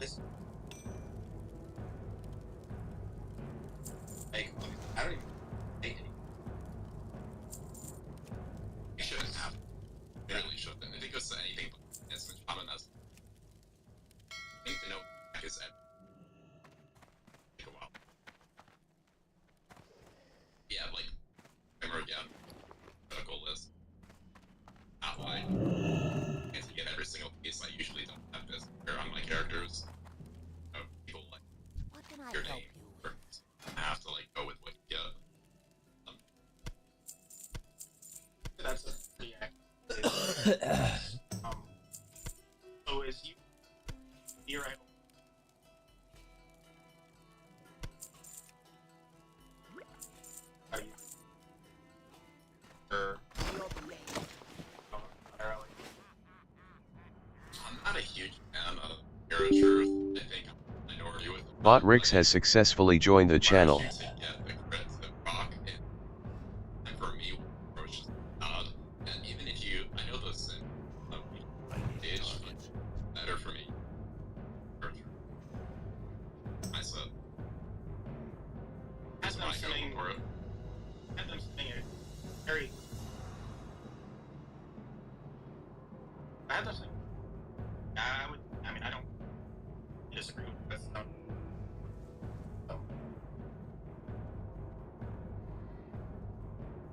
this. Like, I don't even think any. You shouldn't have. You really shouldn't. If it goes to anything but instant shaman, that's. I think to know back is at. Take a while. Yeah, like. Hammer again. Critical list. Not like. And to get every single piece, I usually don't have this here on my characters. You know, people like. What can I Your help name. you? I have to like go with what you get. That's a pretty accurate. So is you're able. Are you? Or Your blade. entirely? I'm not a huge fan of Hero Truth. I think I'm a minority with it. Botrix has successfully joined the channel. To get the crit to rock and for me, approach is odd. And even if you, I know those things, stage, but better for me. I said, Has that's them why I go sitting. for it. Have them sitting here. Very. I have them sitting. I would. I mean, I don't disagree with this.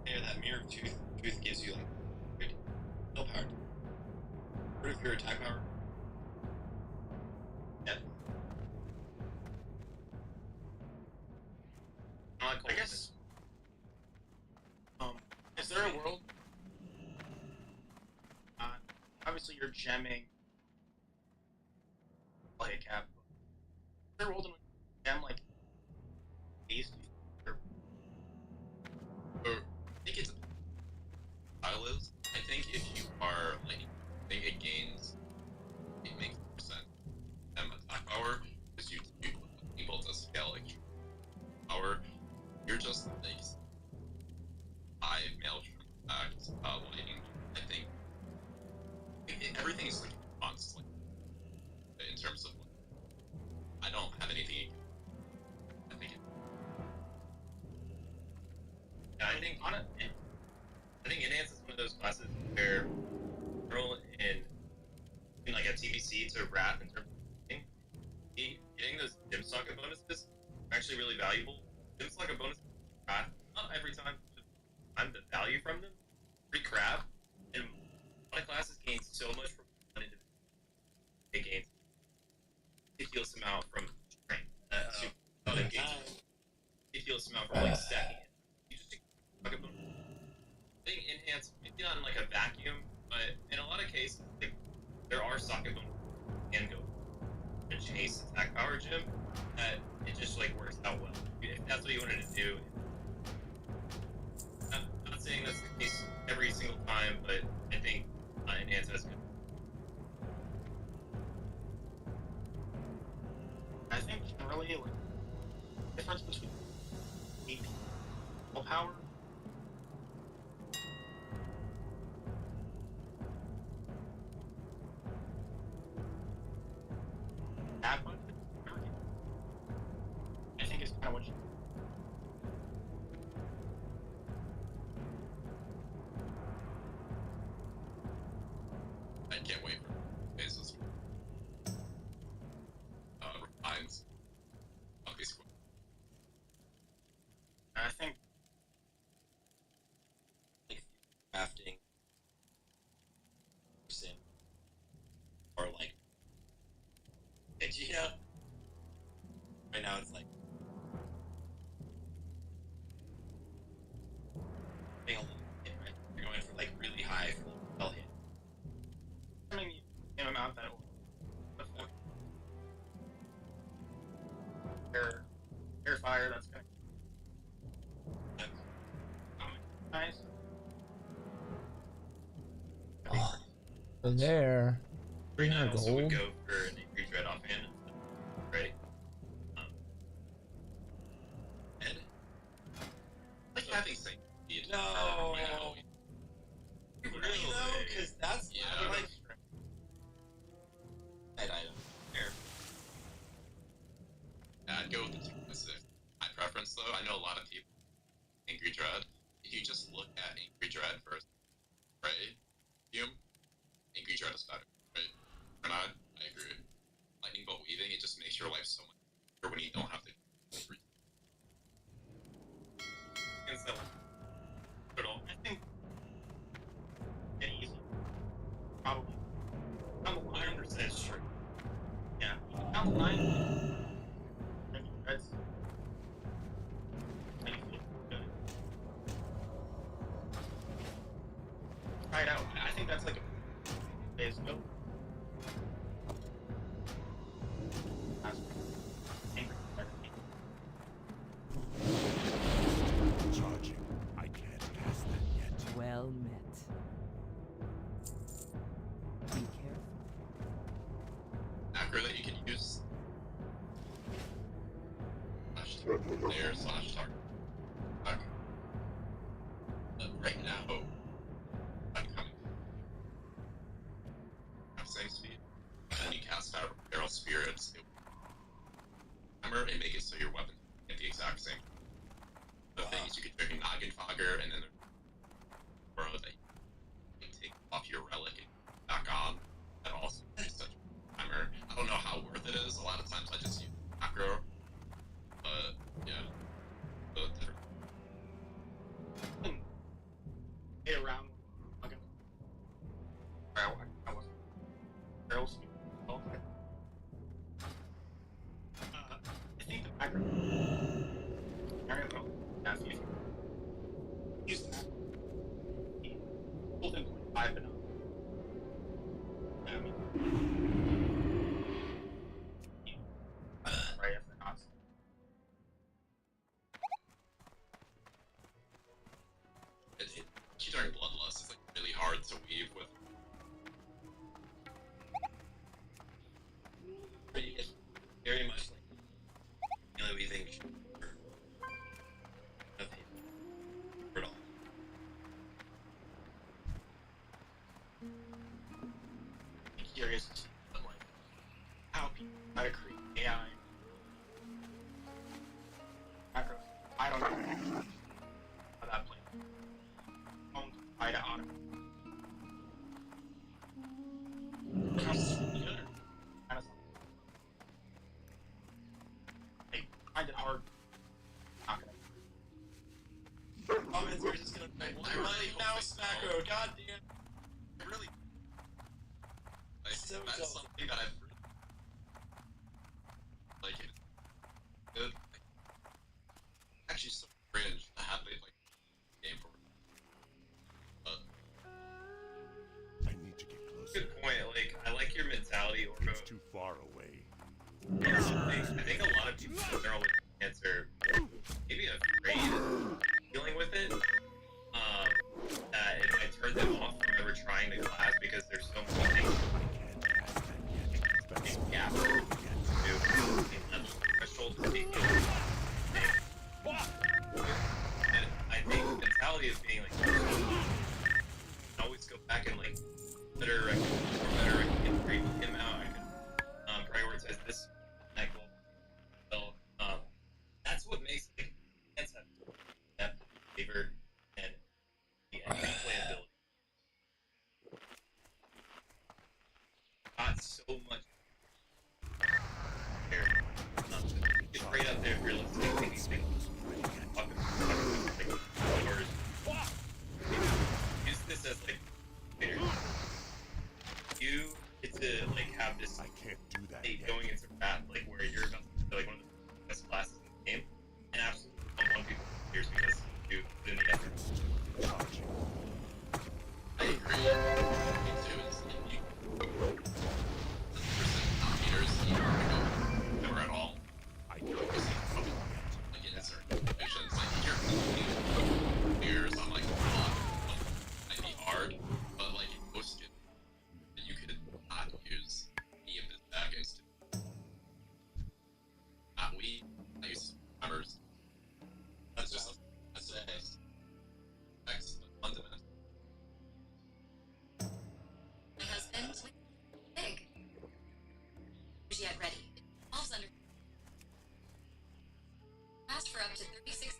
Yeah, that Mirror of Truth gives you like good spell power. What if your attack power? Yeah. I guess. Is there a world? Obviously, you're gemming. Like a cap. Is there a world in which you gem like these? Or Or, I think it's style is. I think if you are like, I think it gains, it makes percent attack power because you able to scale like power. You're just like 5 maelstrom attacks, lightning. I think everything is like constantly in terms of. I don't have anything. I think. Yeah, I think on it. I think Enhance is one of those classes where roll in like a TBC to Wrath in terms of getting those Dim Socket bonuses are actually really valuable. Dim Socket bonuses, Wrath, not every time, but the value from them, pretty crap. And a lot of classes gain so much from one individual. It gains ridiculous amount from strength. It gains ridiculous amount from like stacking it. You just Socket bonus. I think Enhance, maybe not in like a vacuum, but in a lot of cases, like, there are socket bonuses that can go and chase attack power gym, that it just like works out well. If that's what you wanted to do. I'm not saying that's the case every single time, but I think Enhance has good. I think generally, like, the difference between AP power. That one, I think is kind of what you. I can't wait for phases. Refines. Obviously. I think Like crafting person or like Vegeta. Right now it's like being a little hit, right? You're going for like really high spell hit. I mean the same amount that before air fire. That's gonna nice. So there. Right now, I 300 also would gold. go for an Angry Dread offhand, right? And like having Saint Speed. No. Really? Really though? Because that's Yeah. I mean, like red item. There. I know a lot of people Angry Dread. If you just look at Angry Dread versus Ray, Angry Dread is better, right? Or not? I agree. Lightning Bolt Weaving, it just makes your life so much better when you don't have to. Instantly. I think it's easy. Probably. Down the line, 100% true. yeah. Down the line, I mean, that's. I feel good. Try it out. I think that's like a phase go. Charging. I can't pass that yet. Well met. Be careful. Macro that you can use. Slash target. Right now, I'm coming. Have same speed. And then you cast out Barrel Spirits. And make it so your weapon get the exact same. The things you could trigger Noggin Fogger, and then there's Aura that you can take off your relic and back on. That also is such a timer. I don't know how worth it is. A lot of times I just use macro. But yeah. So different. Get around. Okay. I wasn't. Barrel speed. Okay. I think the background. Very well. That's easy. Use that. Pulled in 5 but not. I mean. Right after not. During Bloodlust, it's like really hard to weave with. It's very much like melee weaving for it all. I'm curious to see like how people try to create AI macros. I don't know how that plays. Don't try to automate. Kind of something. I find it hard. Not gonna. Comments are just gonna I I'm running now, Macro, goddamn. I really. Like, So that's jealous. something that I've really. Like, it's good. Like, actually, so cringe to have it, like, game for it. But, I need to get closer. Good point. Like, I like your mentality, Orko. It's too far away. I think a lot of people with neural cancer maybe afraid of dealing with it. That it might turn them off from ever trying the class because there's so many things I can't pass that yet. in gap to do in level threshold to take it. And I think mentality is being like always go back and like better I can break him out. I can prioritize this that goal. So that's what makes like that favor and the replayability. Not so much here. It's right up there if you're listening to these things. Like, hours. Use this as like later. You get to like have this I can't do that state yet. going into wrath, like where you're about to be like one of the best classes in the game, and absolutely don't want people here because you put in the effort. Charging. I agree. Me too. It's like, you. 100% meters, you don't have to go never at all. I can't Like, pass that yet. like, in certain divisions, like, you're years, I'm like, might be hard, but, like, most get you could not use any of this back instant. Not we. I use hammers. That's just that's the best. Next, fundamental. My husband, big. Yet ready. Falls under. Last for up to 36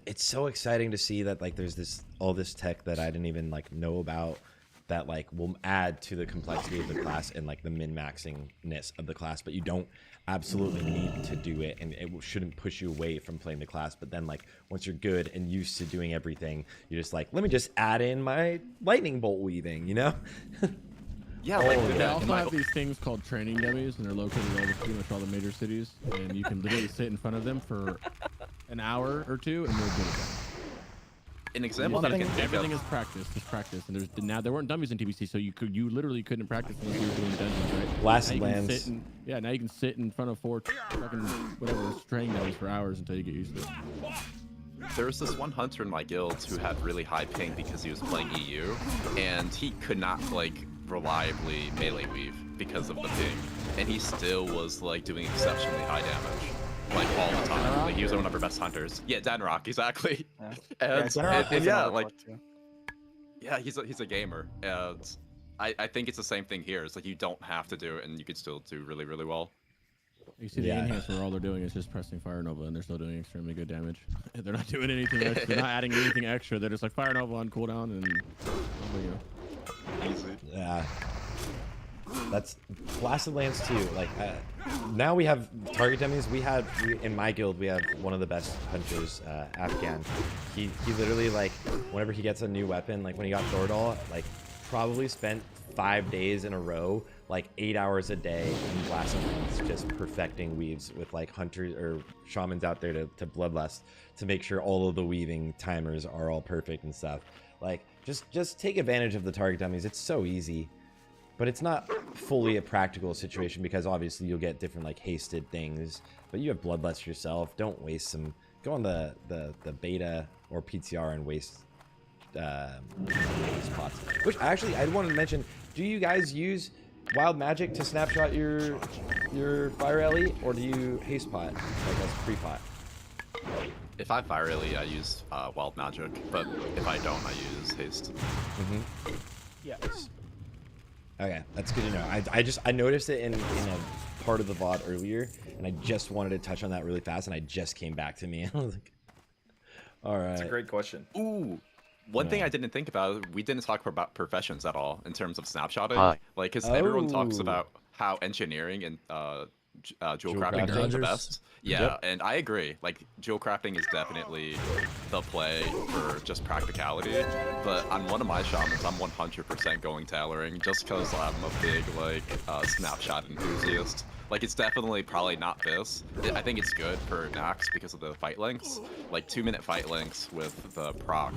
it's so exciting to see that like there's all this tech that I didn't even like know about that like will add to the complexity of the class and like the min-maxingness of the class, but you don't absolutely need to do it, and it shouldn't push you away from playing the class. But then like once you're good and used to doing everything, you're just like, let me just add in my lightning bolt weaving, you know? Yeah, Oh, like yeah. They also have these things called training dummies, and they're located all over pretty much all the major cities. And you can literally sit in front of them for an hour or two, and you're good at that. An example Yeah, that I can think everything of. is practice. It's practice, and there weren't dummies in TBC, so you literally couldn't practice unless you were doing dungeons, right? Blasted Now you can lands. sit in- now you can sit in front of 4 fucking whatever training dummies for hours until you get used to it. There was this one hunter in my guild who had really high ping because he was playing EU, and he could not like reliably melee weave because of the ping, and he still was like doing exceptionally high damage, like all the time. Like he was one of our best hunters. Yeah, Danrock, exactly. Yeah. And yeah, like yeah, he's a gamer, and I think it's the same thing here. It's like you don't have to do it, and you could still do really, really well. You see the enhance where all they're doing is just pressing Fire Nova, and they're still doing extremely good damage. They're not doing anything extra. They're not adding anything extra. They're just like Fire Nova on cooldown, and Easy. Yeah. That's Blasted Lands too. Like now we have target dummies. In my guild we have one of the best hunters, Afghan. He literally like whenever he gets a new weapon, like when he got Thordal, like probably spent 5 days in a row, like 8 hours a day in Blasted Lands, just perfecting weaves with like hunters or shamans out there to bloodlust to make sure all of the weaving timers are all perfect and stuff. Like just take advantage of the target dummies. It's so easy. But it's not fully a practical situation because obviously you'll get different like hasted things. But you have Bloodlust yourself. Don't waste some. Go on the beta or PTR and waste spots. Which actually I wanted to mention. Do you guys use Wild Magic to snapshot your Fire Ellie, or do you haste pot like as pre-pot? If I fire Ellie, I use Wild Magic, but if I don't, I use haste. Yeah. Okay, that's good to know. I noticed it in a part of the VOD earlier, and I just wanted to touch on that really fast, and I just came back to me. I was like, all right. That's a great question. Ooh, one thing I didn't think about, we didn't talk about professions at all in terms of snapshotting. Like, because everyone talks about how engineering and jewel crafting are the best. Yeah, and I agree. Like, jewel crafting is definitely the play for just practicality. But on one of my shamans, I'm 100% going tailoring just because I'm a big, like, snapshot enthusiast. Like, it's definitely probably not this. I think it's good for Nax because of the fight lengths. Like, 2-minute fight lengths with the proc.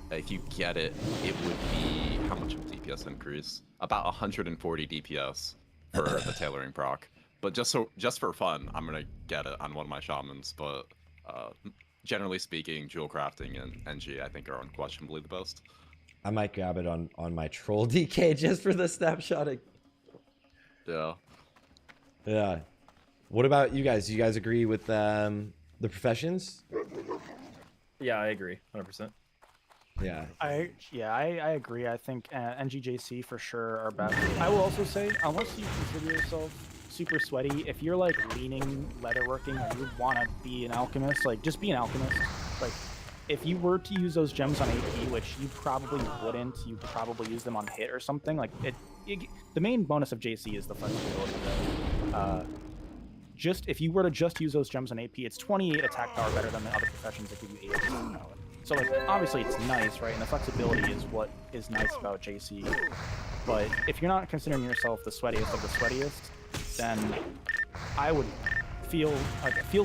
If you get it, it would be, how much of a DPS increase? About 140 DPS for the tailoring proc. But just for fun, I'm gonna get it on one of my shamans. But generally speaking, jewel crafting and NG I think are unquestionably the best. I might grab it on my troll DK just for the snapshotting. Yeah. Yeah. What about you guys? Do you guys agree with the professions? Yeah, I agree, 100%. Yeah. I agree. I think NGJC for sure are best. I will also say, unless you consider yourself super sweaty, if you're like leaning leatherworking or you want to be an alchemist, like just be an alchemist. Like if you were to use those gems on AP, which you probably wouldn't, you could probably use them on hit or something. Like the main bonus of JC is the flexibility. Just if you were to just use those gems on AP, it's 28 attack power better than the other professions that give you 8 attack power. So like obviously it's nice, right? And the flexibility is what is nice about JC. But if you're not considering yourself the sweatiest of the sweatiest, then I would feel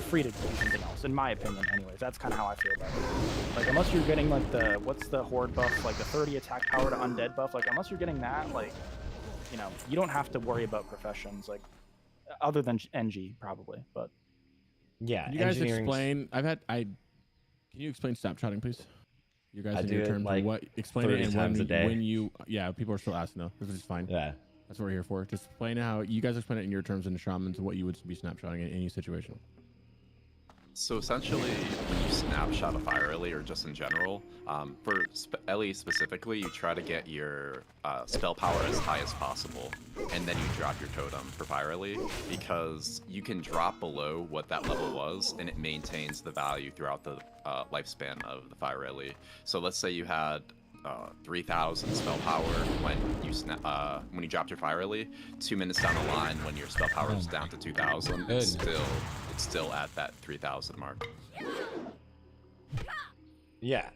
free to do something else, in my opinion. Anyways, that's kind of how I feel about it. Like unless you're getting like what's the horde buff, like the 30 attack power to undead buff, like unless you're getting that, like you don't have to worry about professions, like other than NG probably. But yeah, can you guys explain? Can you explain snapshotting, please? You guys I in do your it terms like what explain it 30 and times a day. when you people are still asking though. This is fine. Yeah. That's what we're here for. Just explain how you guys explain it in your terms in the shamans and what you would be snapshotting in any situation. So essentially, when you snapshot a fire lily, or just in general, for Ellie specifically, you try to get your spell power as high as possible, and then you drop your totem for fire lily, because you can drop below what that level was, and it maintains the value throughout the lifespan of the fire lily. So let's say you had 3,000 spell power when you dropped your fire lily. 2 minutes down the line, when your spell power is down to 2,000, it's still at that 3,000 mark. Yeah.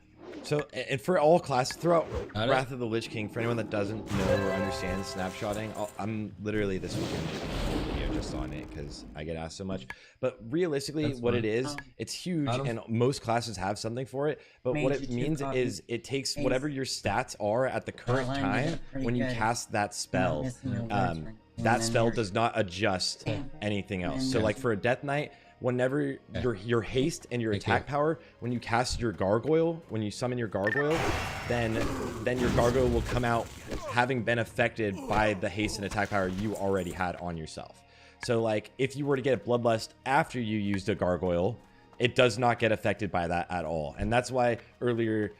So, and for all classes throughout Wrath of the Lich King, for anyone that doesn't know or understand snapshotting, I'm literally this weekend making a full video just on it because I get asked so much. But realistically, what it is, it's huge, and most classes have something for it. But what it means is it takes whatever your stats are at the current time when you cast that spell. That spell does not adjust anything else. So, like for a Death Knight, whenever your haste and your attack power, when you cast your gargoyle, when you summon your gargoyle, then your gargoyle will come out having been affected by the haste and attack power you already had on yourself. So like if you were to get a bloodlust after you used a gargoyle, it does not get affected by that at all. And that's why earlier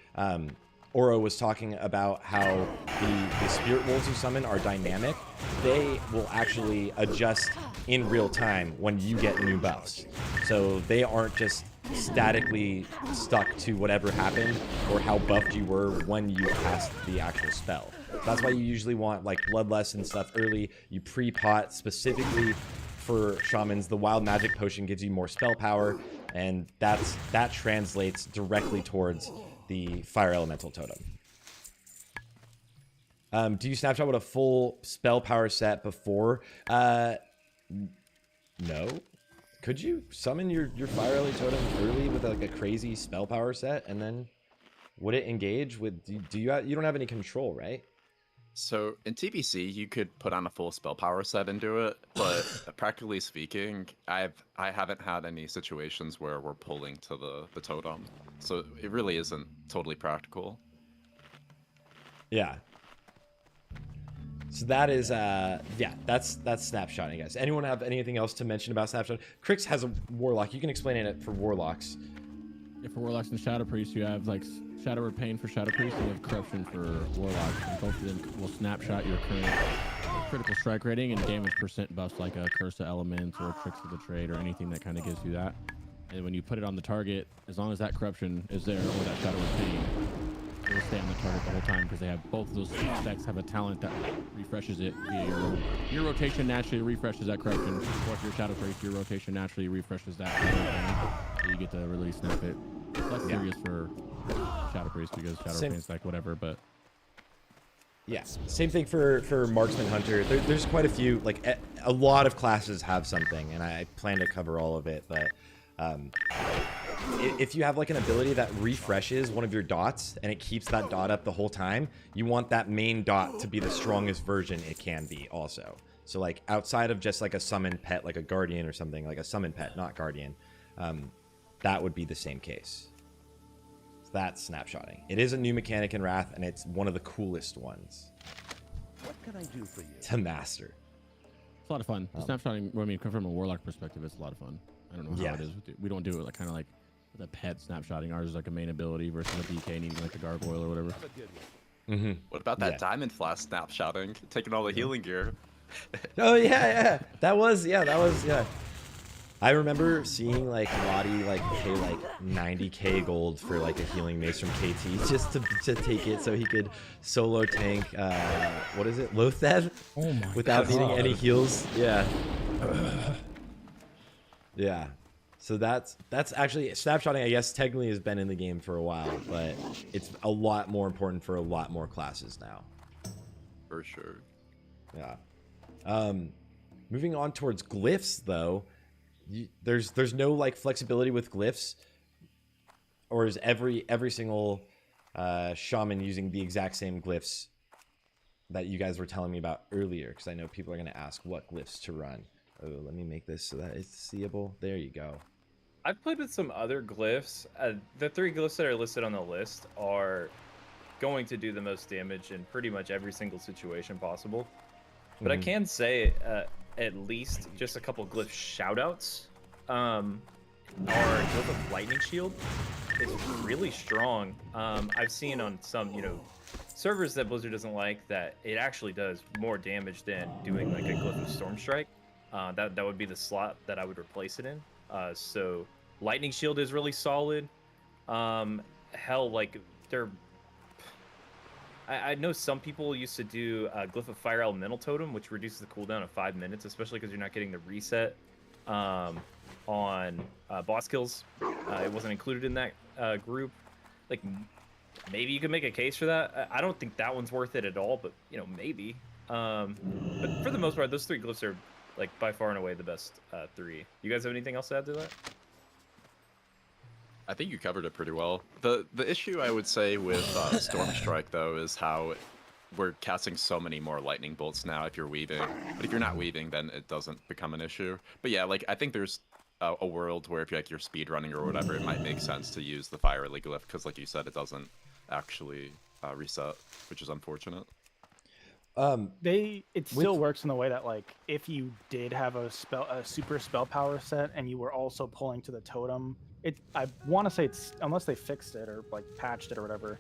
Oro was talking about how the spirit wolves you summon are dynamic. They will actually adjust in real time when you get new buffs. So they aren't just statically stuck to whatever happened or how buffed you were when you cast the actual spell. That's why you usually want like Bloodlust and stuff early. You pre-pot specifically for shamans. The wild magic potion gives you more spell power, and that translates directly towards the fire elemental totem. Do you snapshot with a full spell power set before? No. Could you summon your fire elemental totem early with like a crazy spell power set, and then would it engage with? You don't have any control, right? So in TBC, you could put on a full spell power set and do it, but practically speaking, I haven't had any situations where we're pulling to the totem, so it really isn't totally practical. Yeah. So that is yeah, that's snapshotting, guys. Anyone have anything else to mention about snapshot? Crix has a warlock. You can explain it for warlocks. Yeah, for warlocks and shadow priests, you have like Shadow Word Pain for shadow priests, and you have corruption for warlocks. And both of them will snapshot your current critical strike rating and damage percent buffs, like a Curse of Elements or Tricks of the Trade or anything that kind of gives you that. And when you put it on the target, as long as that corruption is there or that Shadow Word Pain, it will stay on the target the whole time, because they have both of those specs have a talent that refreshes it via your rotation naturally refreshes that corruption, or if you're shadow priest, your rotation naturally refreshes that, so you get to really snap it. It's less serious for shadow priest because shadow pain's like whatever, but yeah, same thing for marksman hunter. There's quite a few, like a lot of classes have something, and I plan to cover all of it, but if you have like an ability that refreshes one of your dots and it keeps that dot up the whole time, you want that main dot to be the strongest version it can be also. So like outside of just like a summon pet, like a guardian or something, like a summon pet, not guardian, that would be the same case. So that's snapshotting. It is a new mechanic in Wrath, and it's one of the coolest ones. What can I do for you? To master. It's a lot of fun. The snapshotting, I mean, from a warlock perspective, it's a lot of fun. I don't know how it is. We don't do it like kind of like the pet snapshotting. Ours is like a main ability versus a DK needing like a gargoyle or whatever. What about that diamond flask snapshotting? Taking all the healing gear. Oh yeah. That was. I remember seeing like Lottie like pay like 90k gold for like a healing mace from KT just to take it so he could solo tank what is it, Lotheb? Oh my without God. needing any heals. Yeah. Yeah. So that's actually snapshotting, I guess technically has been in the game for a while, but it's a lot more important for a lot more classes now. For sure. Yeah. Moving on towards glyphs though, there's no like flexibility with glyphs, or is every single shaman using the exact same glyphs that you guys were telling me about earlier? Because I know people are going to ask what glyphs to run. Oh, let me make this so that it's seeable. There you go. I've played with some other glyphs. The 3 glyphs that are listed on the list are going to do the most damage in pretty much every single situation possible. But I can say at least just a couple glyph shoutouts. our Glyph of Lightning Shield is really strong. I've seen on some, servers that Blizzard doesn't like that it actually does more damage than doing like a Glyph of Storm Strike. That would be the slot that I would replace it in. So Lightning Shield is really solid. Hell, like I know some people used to do Glyph of Fire Elemental Totem, which reduces the cooldown of 5 minutes, especially because you're not getting the reset on boss kills. It wasn't included in that group. Like, maybe you could make a case for that. I don't think that one's worth it at all, but maybe. But for the most part, those 3 glyphs are like by far and away the best 3. You guys have anything else to add to that? I think you covered it pretty well. The issue I would say with Storm Strike though is how we're casting so many more lightning bolts now if you're weaving. But if you're not weaving, then it doesn't become an issue. But yeah, like I think there's a world where if you're speed running or whatever, it might make sense to use the Fire Lily Glyph because, like you said, it doesn't actually reset, which is unfortunate. It still works in the way that, like, if you did have a super spell power set and you were also pulling to the totem, I want to say it's, unless they fixed it or like patched it or whatever,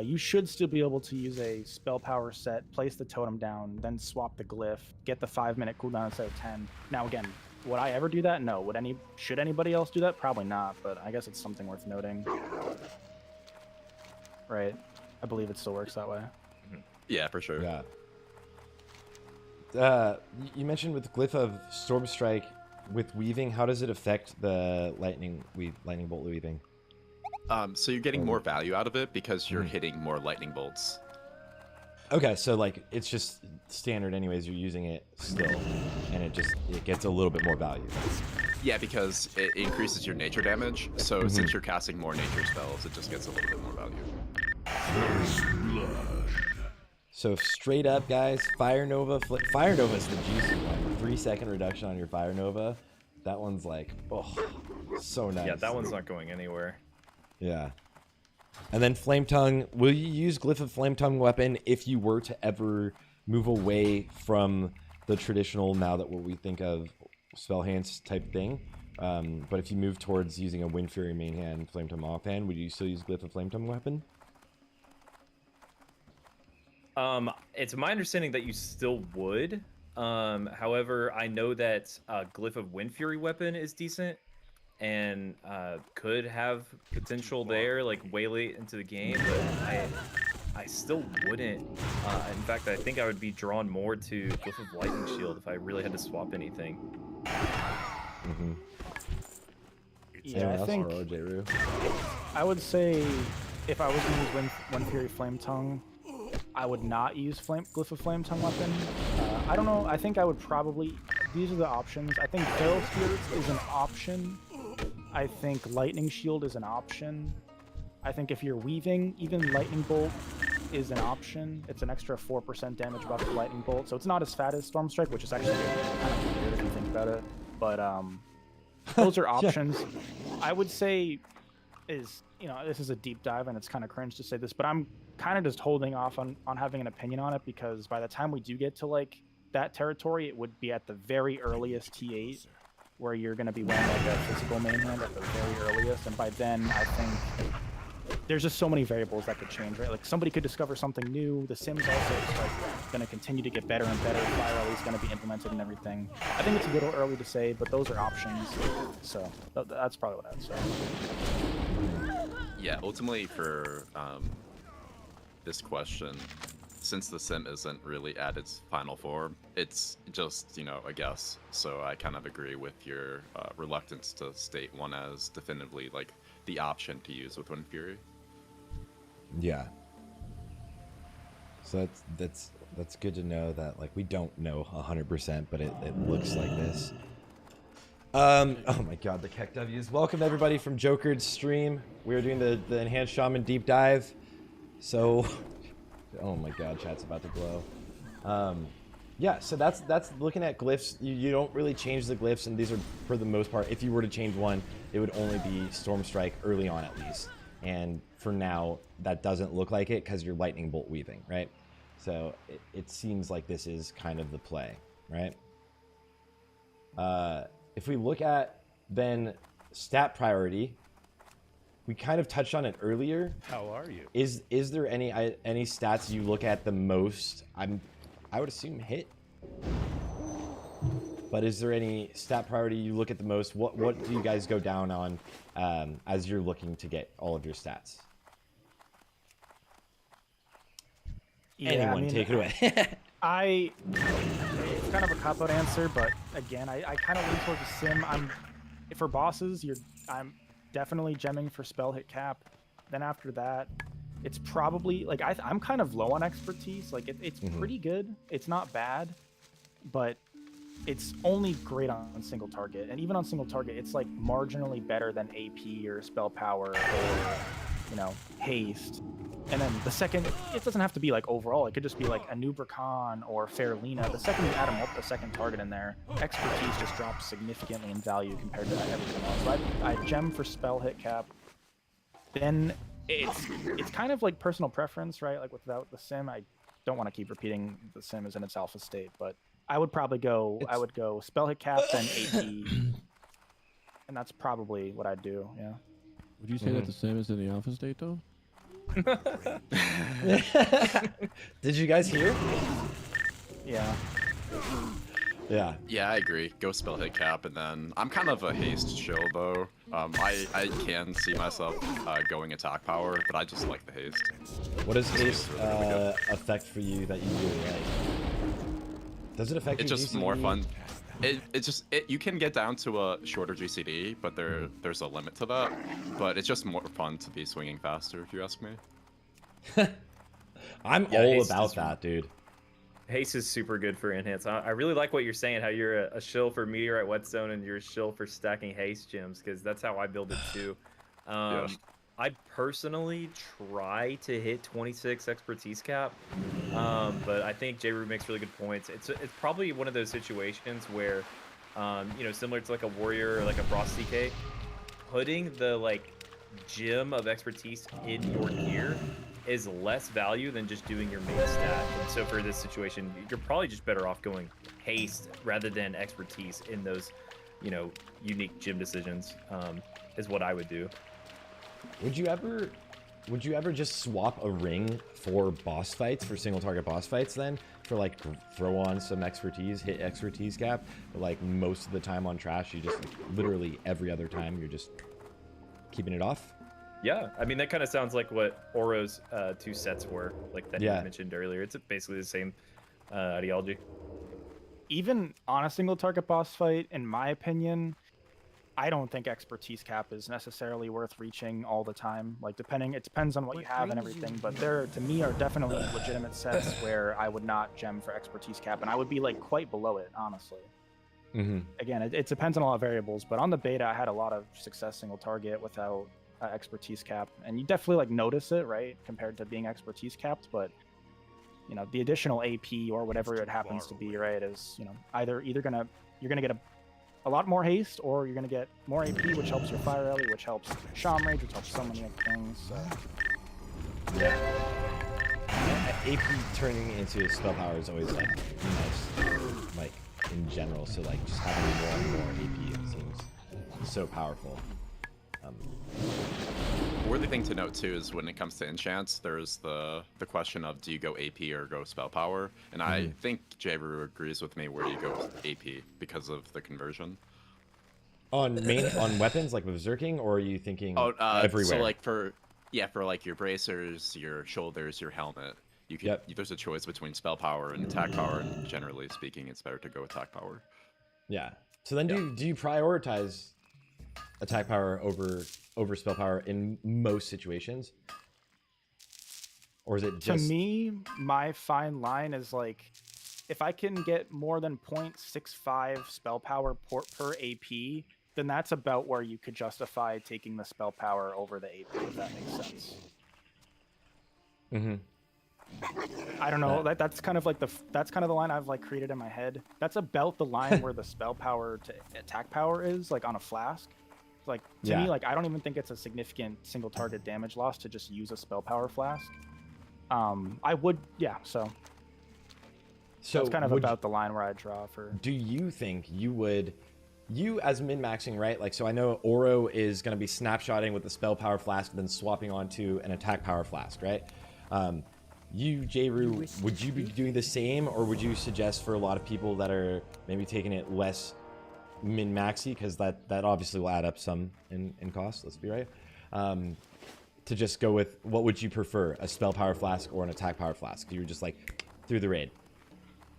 you should still be able to use a spell power set, place the totem down, then swap the glyph, get the 5-minute cooldown instead of 10. Now again, would I ever do that? No. Should anybody else do that? Probably not, but I guess it's something worth noting. Right. I believe it still works that way. Yeah, for sure. Yeah. You mentioned with Glyph of Storm Strike, with weaving, how does it affect the lightning bolt weaving? So you're getting more value out of it because you're hitting more lightning bolts. Okay, so like it's just standard anyways, you're using it still, and it gets a little bit more value. Yeah, because it increases your nature damage, so since you're casting more nature spells, it just gets a little bit more value. So straight up, guys, Fire Nova. Fire Nova is the juicy one. 3-second reduction on your Fire Nova. That one's like, oh, so nice. Yeah, that one's not going anywhere. Yeah. And then Flame Tongue. Will you use Glyph of Flame Tongue weapon if you were to ever move away from the traditional, now that what we think of spell hands type thing? But if you move towards using a Wind Fury main hand, Flame Tongue offhand, would you still use Glyph of Flame Tongue weapon? It's my understanding that you still would. However, I know that Glyph of Wind Fury weapon is decent and could have potential there, like way late into the game, but I still wouldn't. In fact, I think I would be drawn more to Glyph of Lightning Shield if I really had to swap anything. Yeah, I think I would say if I was going to use Wind Fury Flame Tongue, I would not use Glyph of Flame Tongue weapon. I don't know. I think I would probably... These are the options. I think Feral Spirits is an option. I think Lightning Shield is an option. I think if you're weaving, even Lightning Bolt is an option. It's an extra 4% damage buff to Lightning Bolt, so it's not as fat as Storm Strike, which is actually kind of weird if you think about it. But those are options. I would say this is a deep dive and it's kind of cringe to say this, but I'm kind of just holding off on having an opinion on it, because by the time we do get to like that territory, it would be at the very earliest T8 where you're going to be wearing like a physical main hand at the very earliest, and by then I think there's just so many variables that could change, right? Like somebody could discover something new. The Sims also is like going to continue to get better and better. Fire Rally is going to be implemented and everything. I think it's a little early to say, but those are options. So that's probably what I'd say. Yeah, ultimately for this question, since the sim isn't really at its final form, it's just, a guess. So I kind of agree with your reluctance to state one as definitively like the option to use with Wind Fury. Yeah. So that's good to know that like we don't know 100%, but it looks like this. Oh my god, the Keck W's. Welcome everybody from Jokered's stream. We are doing the Enhanced Shaman deep dive. So, oh my god, chat's about to blow. Yeah, so that's looking at glyphs. You don't really change the glyphs, and these are, for the most part, if you were to change one, it would only be Storm Strike early on at least. And for now, that doesn't look like it because you're Lightning Bolt weaving, right? So it seems like this is kind of the play, right? If we look at then stat priority. We kind of touched on it earlier. How are you? Is there any stats you look at the most? I would assume hit. But is there any stat priority you look at the most? What do you guys go down on as you're looking to get all of your stats? Yeah, Anyone, I mean, take it away. It's kind of a cop-out answer, but again, I kind of lean towards the sim. For bosses, I'm definitely gemming for spell hit cap. Then after that, it's probably like I'm kind of low on expertise. Like it's pretty good. It's not bad, but it's only great on single target, and even on single target, it's like marginally better than AP or spell power or haste. And then the second, it doesn't have to be like overall. It could just be like a Nubricon or Fairlina. The second you add a second target in there, expertise just drops significantly in value compared to everything else. So I gem for spell hit cap. Then it's kind of like personal preference, right? Like without the sim, I don't want to keep repeating the sim is in its alpha state, but I would probably go. I would go spell hit cap then AP, and that's probably what I'd do. Yeah. Would you say that the sim is in the alpha state though? Did you guys hear? Yeah. Yeah, I agree. Go spell hit cap, and then I'm kind of a haste shill though. I can see myself going attack power, but I just like the haste. What does haste affect for you that you really like? Does it affect It's your just GCD? more fun. You can get down to a shorter GCD, but there's a limit to that. But it's just more fun to be swinging faster, if you ask me. I'm all about that, dude. Haste is super good for enhance. I really like what you're saying, how you're a shill for Meteorite Whetstone and you're a shill for stacking haste gems, because that's how I build it too. I personally try to hit 26 expertise cap, but I think J-Roo makes really good points. It's probably one of those situations where, similar to like a warrior or like a frost DK, putting the gem of expertise in your gear is less value than just doing your main stat. And so for this situation, you're probably just better off going haste rather than expertise in those, unique gem decisions, is what I would do. Would you ever just swap a ring for boss fights, for single target boss fights then? For throw on some expertise, hit expertise cap, but most of the time on trash, you just literally every other time you're just keeping it off? Yeah, I mean that kind of sounds like what Oro's 2 sets were, that you mentioned earlier. It's basically the same ideology. Even on a single target boss fight, in my opinion, I don't think expertise cap is necessarily worth reaching all the time. It depends on what you have and everything, but there, to me, are definitely legitimate sets where I would not gem for expertise cap, and I would be quite below it, honestly. Again, it depends on a lot of variables, but on the beta, I had a lot of success single target without expertise cap, and you definitely notice it, right, compared to being expertise capped, but the additional AP or whatever it happens to be, right, is either you're gonna get a lot more haste, or you're gonna get more AP, which helps your fire rally, which helps Shaman Rage, which helps so many other things. So. Yeah. AP turning into a spell power is always nice, in general. So just having more and more AP seems so powerful. Worthy thing to note too is when it comes to enchants, there's the question of do you go AP or go spell power, and I think J-Roo agrees with me where you go AP because of the conversion. On weapons like berserking, or are you thinking everywhere? So for your bracers, your shoulders, your helmet, you can there's a choice between spell power and attack power, and generally speaking, it's better to go attack power. Yeah. So then do you prioritize attack power over spell power in most situations, or is it just... To me, my fine line is if I can get more than 0.65 spell power per AP, then that's about where you could justify taking the spell power over the AP, if that makes sense. I don't know. That's kind of the line I've created in my head. That's about the line where the spell power to attack power is on a flask. To me, I don't even think it's a significant single target damage loss to just use a spell power flask. I would, so that's kind of about the line where I draw for. Do you think you would you as min-maxing, right? Like, so I know Oro is going to be snapshotting with the spell power flask and then swapping onto an attack power flask, right? You, Jayru, would you be doing the same, or would you suggest for a lot of people that are maybe taking it less min-maxy, because that obviously will add up some in cost, let's be right, to just go with, what would you prefer, a spell power flask or an attack power flask? You were just like through the raid.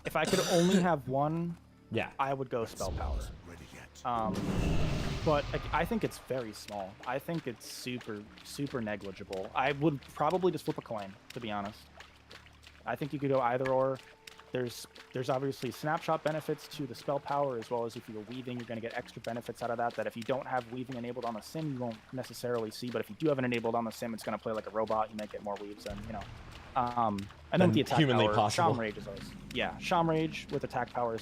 If I could only have one, yeah, I would go spell power. But I think it's very small. I think it's super negligible. I would probably just flip a coin, to be honest. I think you could go either or. There's obviously snapshot benefits to the spell power, as well as if you're weaving, you're going to get extra benefits out of that if you don't have weaving enabled on the sim, you won't necessarily see. But if you do have it enabled on the sim, it's going to play like a robot. You might get more weaves, and and then with the attack humanly power, possible. Sham Rage is always, Sham Rage with attack power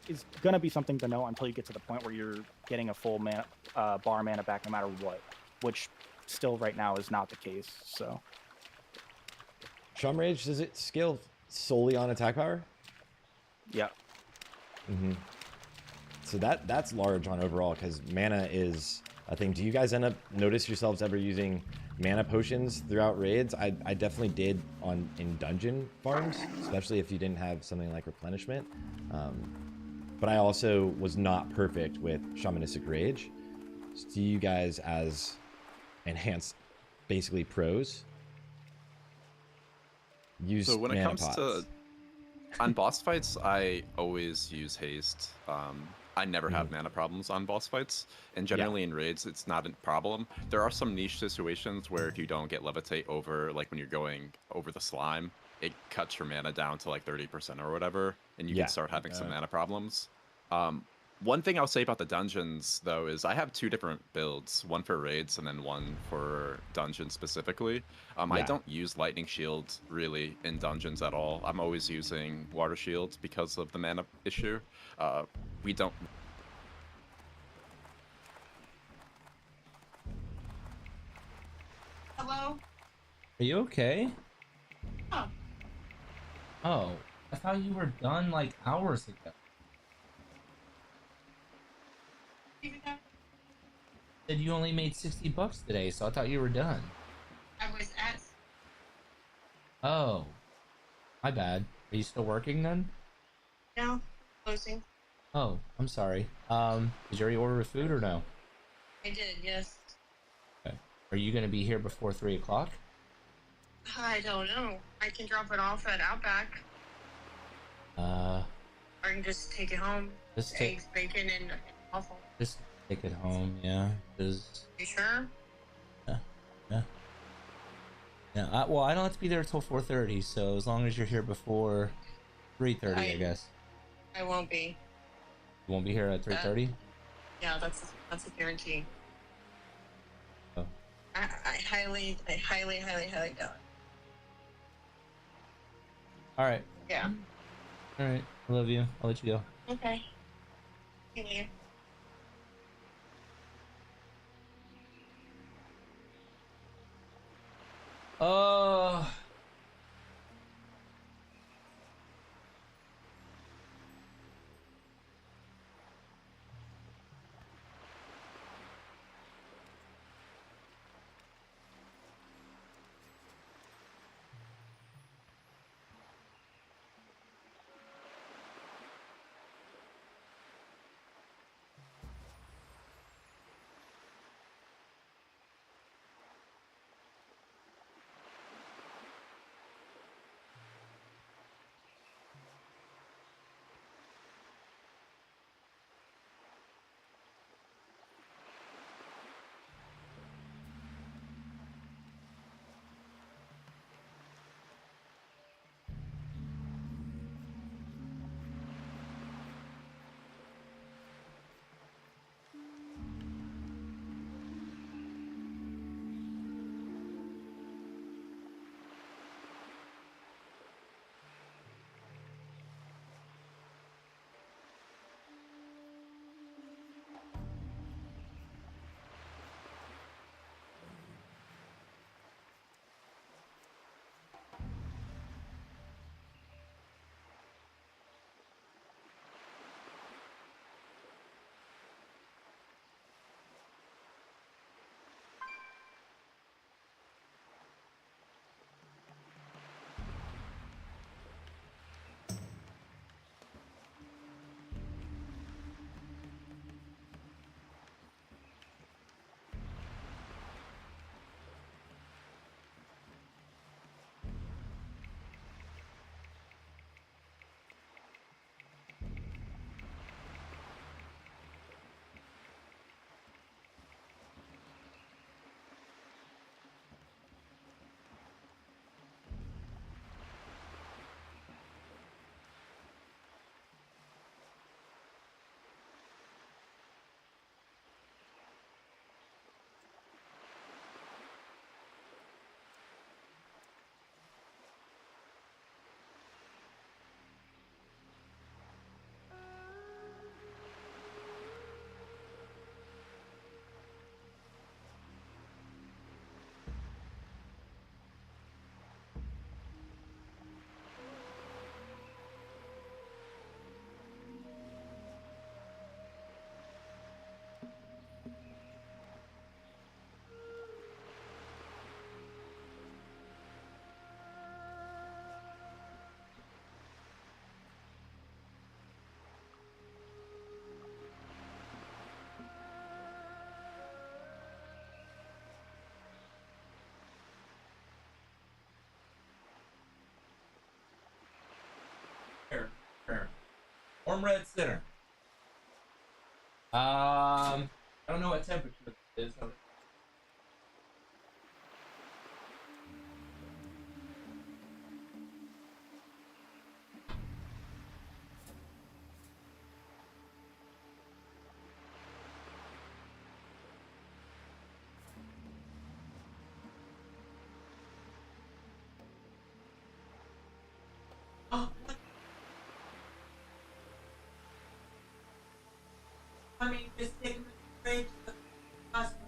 is going to be something to know until you get to the point where you're getting a full mana, bar mana back no matter what, which still right now is not the case. So Sham Rage, does it scale solely on attack power? Yeah. So that's large on overall, because mana is a thing. Do you guys notice yourselves ever using mana potions throughout raids? I definitely did in dungeon farms, especially if you didn't have something like replenishment. But I also was not perfect with Shamanistic Rage. So do you guys, as enhanced, basically pros, use so when it mana comes pots? to on boss fights, I always use haste. I never have mana problems on boss fights, and generally in raids, it's not a problem. There are some niche situations where if you don't get levitate over, like when you're going over the slime, it cuts your mana down to like 30% or whatever, and you can start having some mana problems. One thing I'll say about the dungeons, though, is I have two different builds, one for raids and then one for dungeons specifically. I don't use lightning shield really in dungeons at all. I'm always using water shield because of the mana issue. We don't... Hello? Are you okay? Oh. Oh, I thought you were done like hours ago. Said you only made $60 today, so I thought you were done. I was at... Oh, my bad. Are you still working then? No, closing. Oh, I'm sorry. Did you already order food or no? I did, yes. Okay. Are you gonna be here before 3 o'clock? I don't know. I can drop it off at Outback. Or I can just take it home. Just take... Eggs, bacon, and waffle. Just take it home, yeah. Cause... You sure? Yeah, well, I don't have to be there till 4:30, so as long as you're here before 3:30, I guess. I won't be. You won't be here at 3:30? Yeah, that's a guarantee. Oh. I highly doubt it. Alright. Yeah. Alright, I love you. I'll let you go. Okay. See you later. Warm red center. I don't know what temperature it is. I mean, just take them straight to the hospital.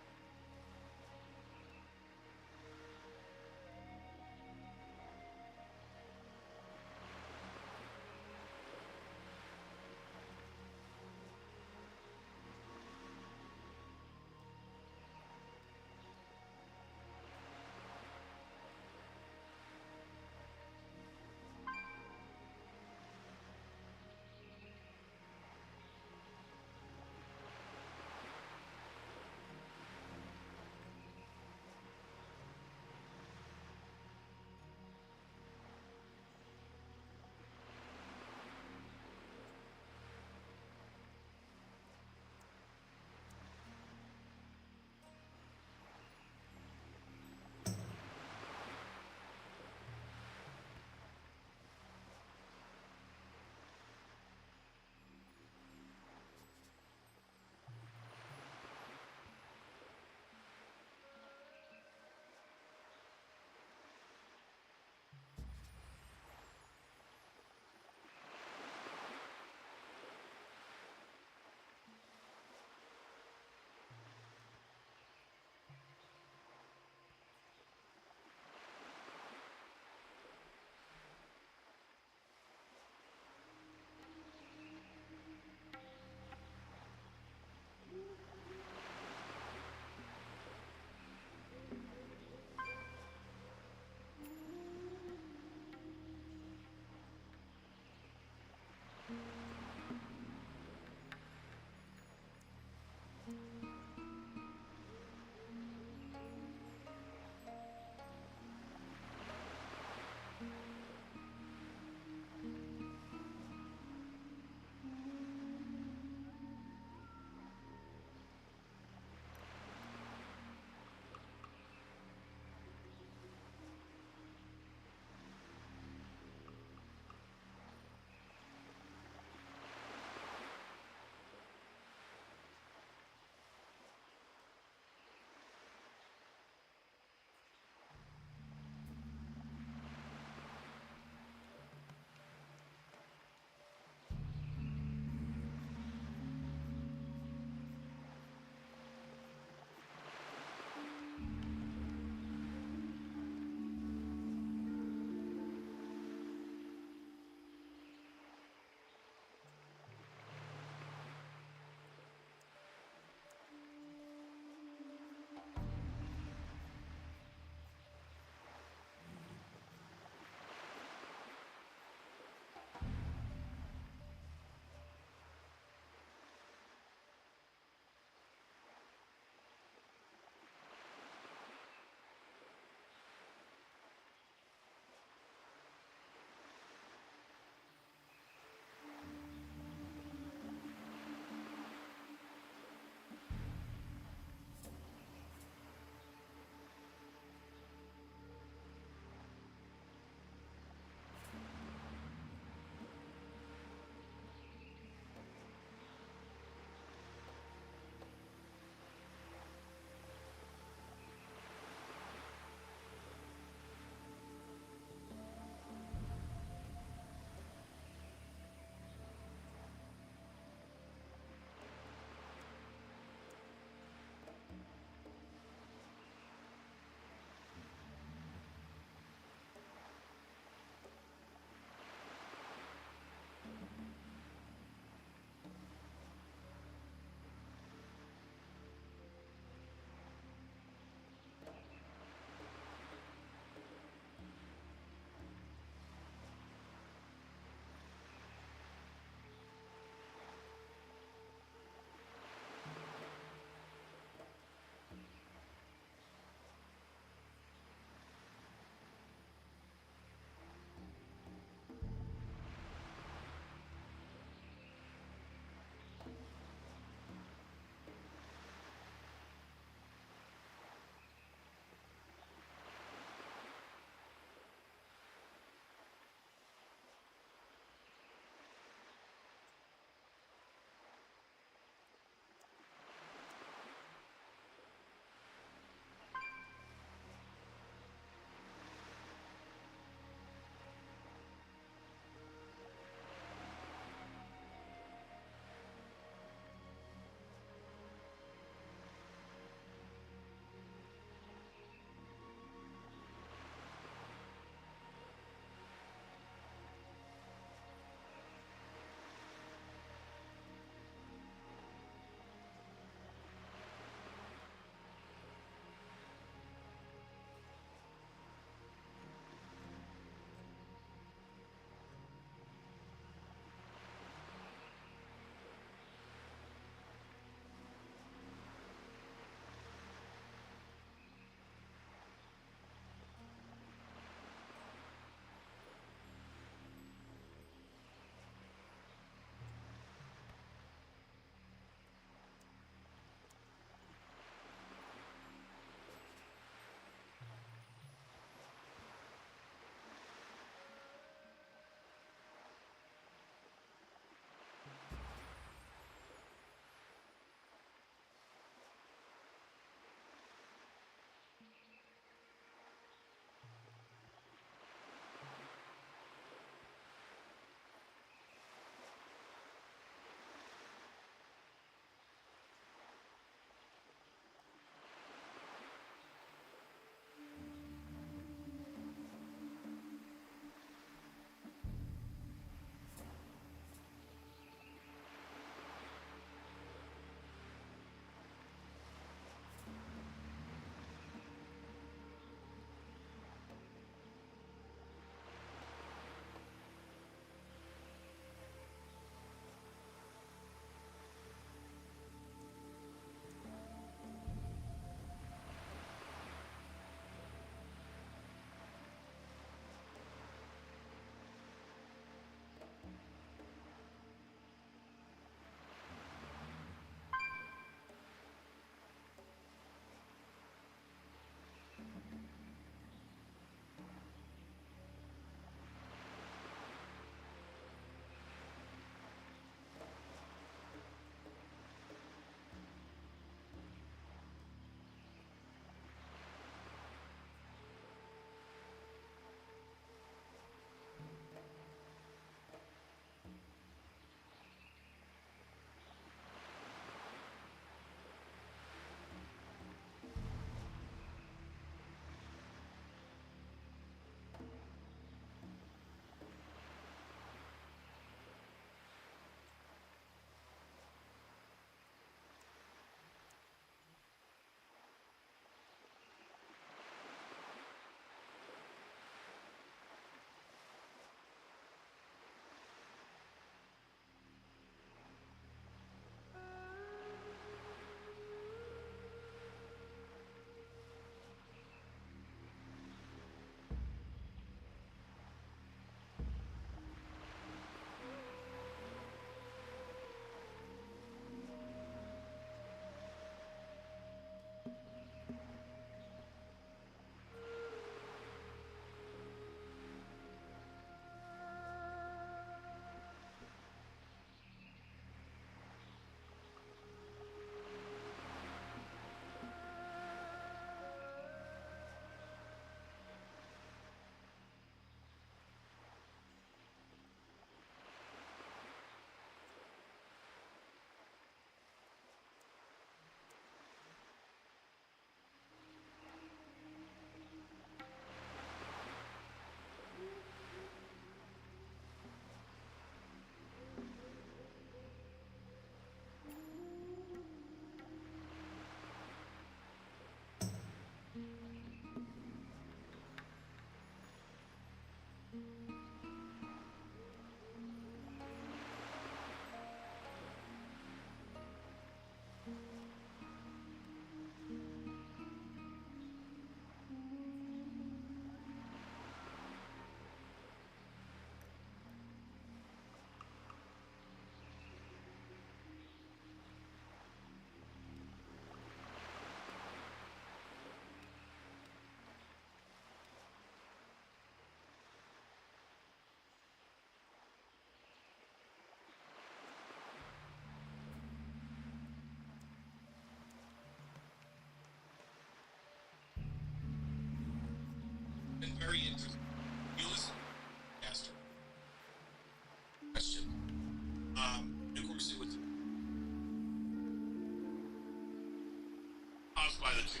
caused by the two.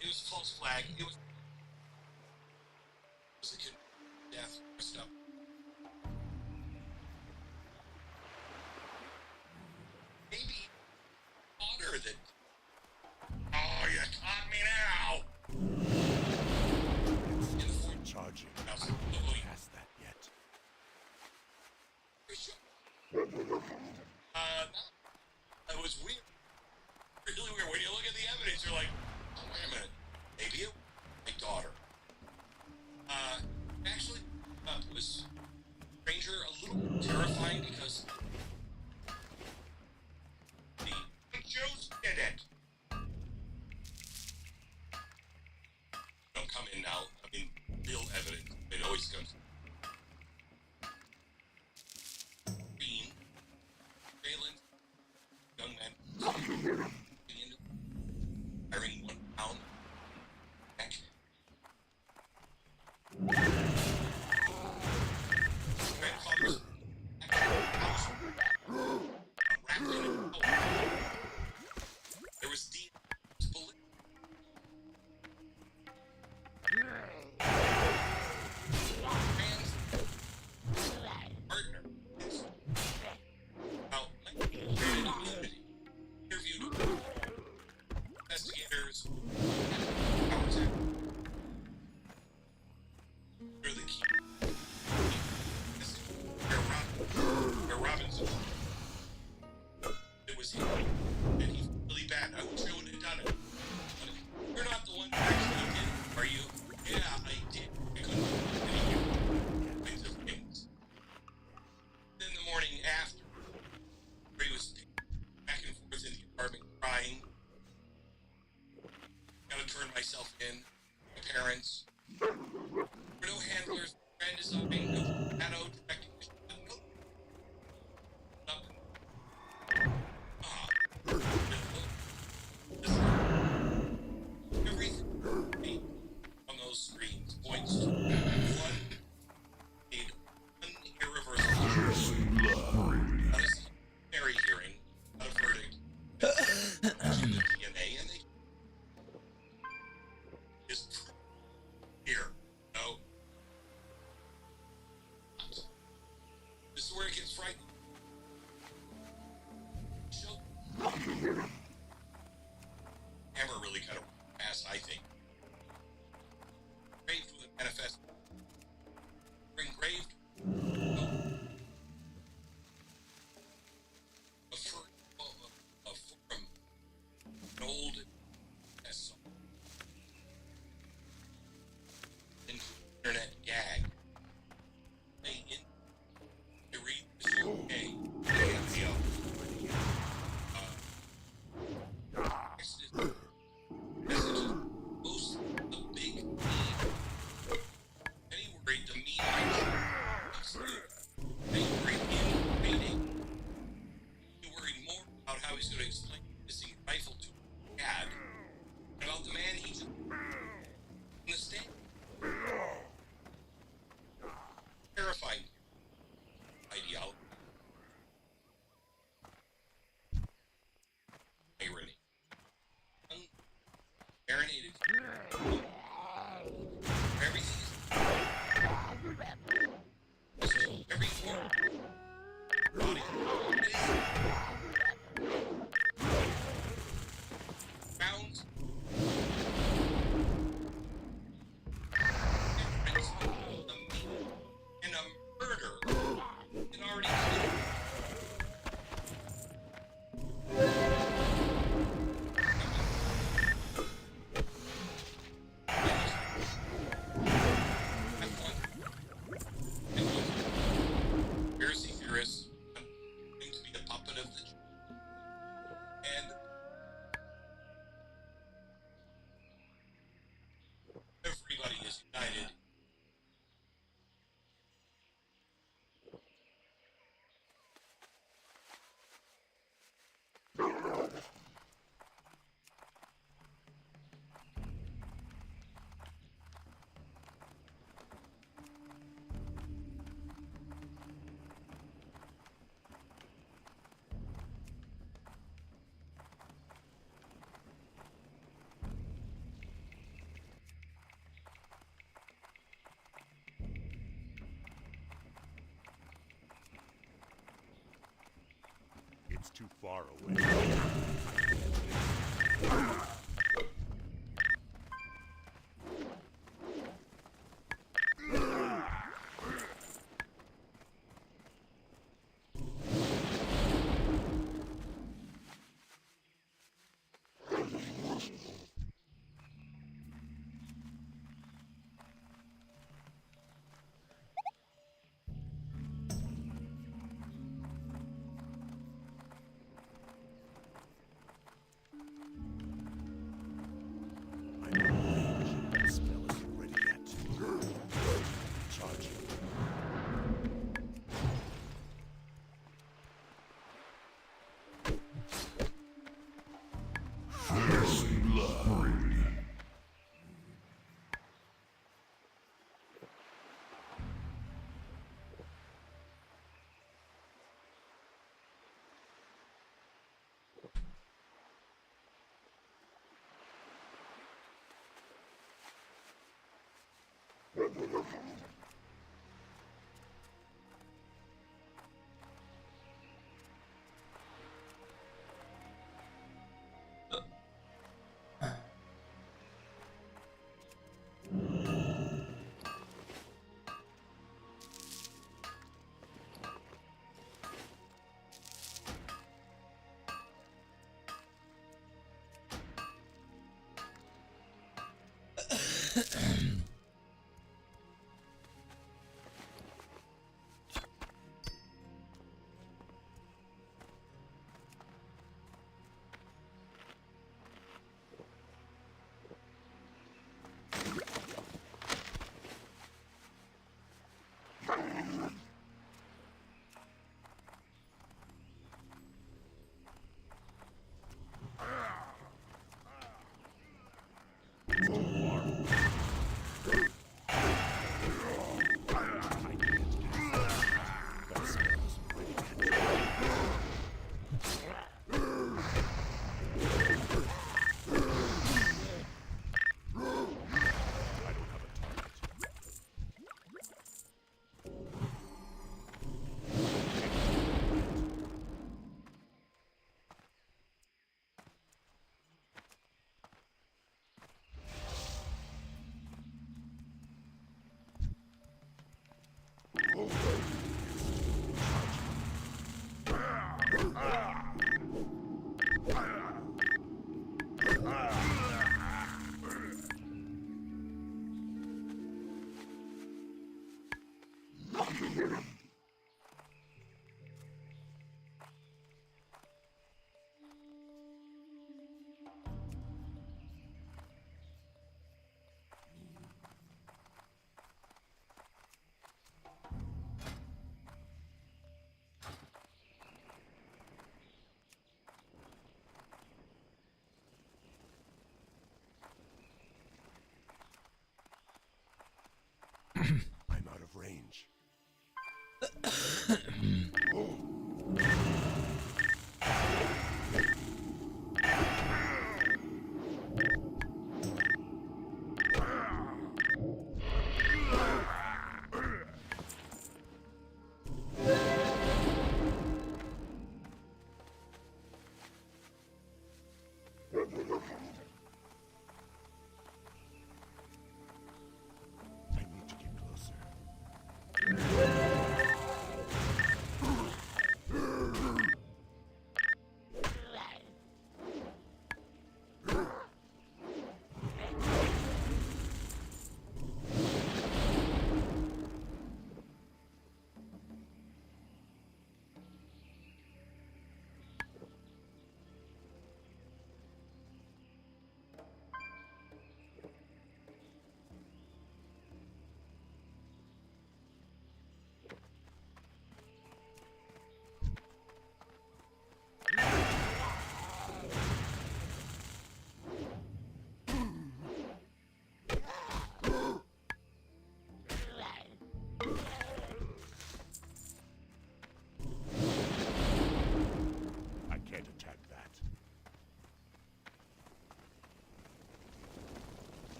It was a false flag. It was a kid death stuff. Maybe daughter that. Oh, you caught me now. Charging. Now, I oh, can't pass that yet. That was weird. Really weird. When you look at the evidence, you're like, oh, wait a minute. Maybe it was my daughter. Actually, was Ranger a little terrifying because the Joes did it. Don't come in now. I mean, real evidence. It always comes. Bean, Phelan, young man, firing 1 pound. Back. Grandfather's house wrapped in a coat. There was bullet. Partner. Now, immunity. Interviewed investigators. They're the key. Robinson. It was him. And he's really bad. I wish I would have done it. But you're not the one that actually did it, are you? Yeah, I did. I couldn't do any kinds of things. Then the morning after, he was back and forth in the apartment crying. Gotta turn myself in. My parents. There were no handlers, grand design, no shadow recognition, no. Everything on those screens points to one made irreversible. Not a Mary hearing, not a verdict. DNA and they is here. No. This is where it gets frightening. Hammer really kind of ass, I think. Engraved with a manifest. Engraved. A from an old internet gag. They read this okay. too far away. That spell isn't ready yet. Charge. First blood.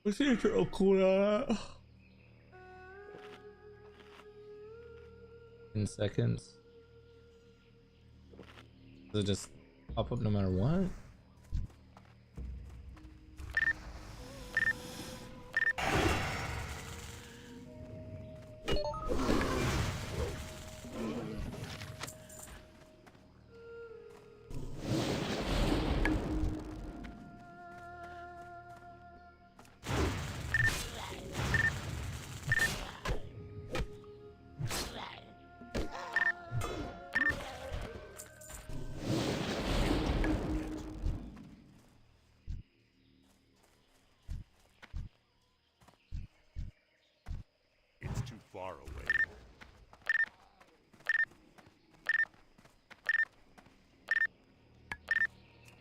What's the intro cooldown? In seconds. Does it just pop up no matter what? It's too far away.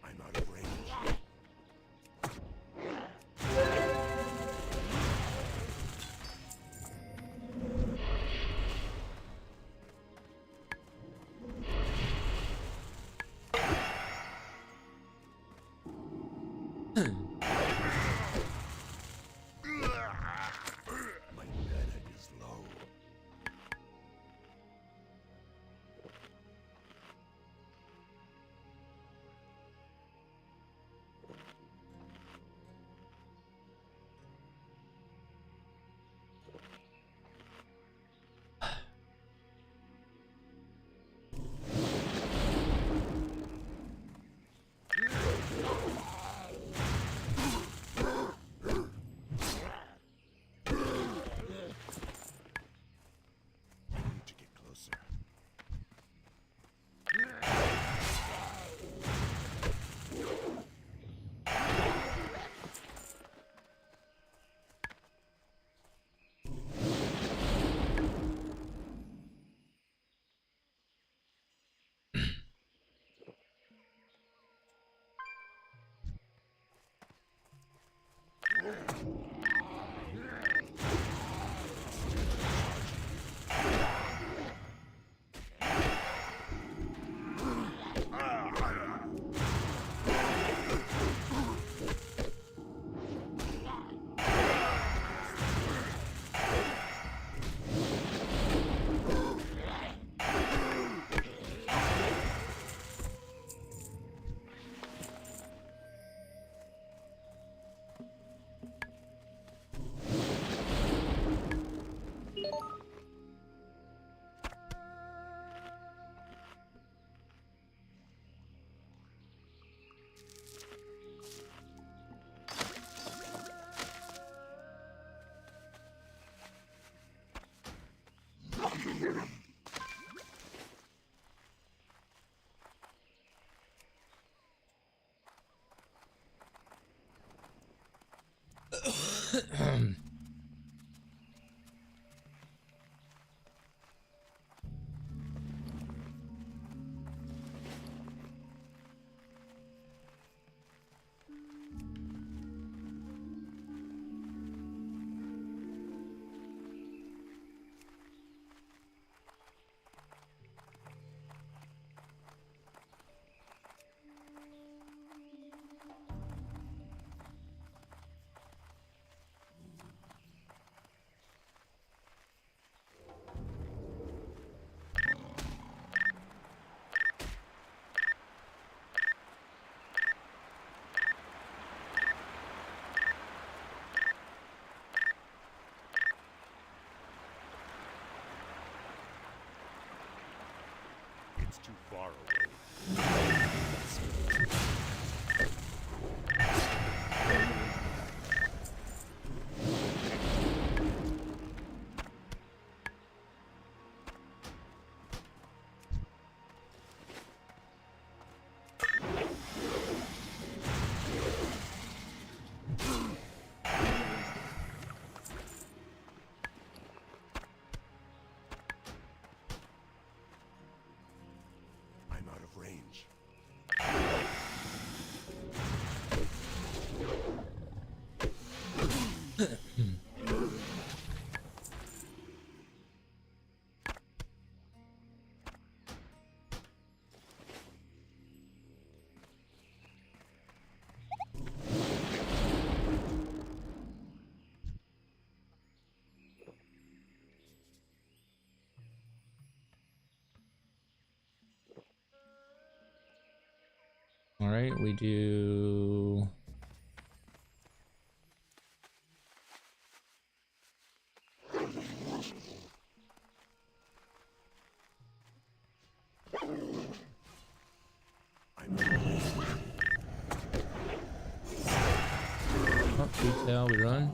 I'm out of range. My mana is low. I need to get closer. It's too far away. All right, we do. Oh, retail, we run.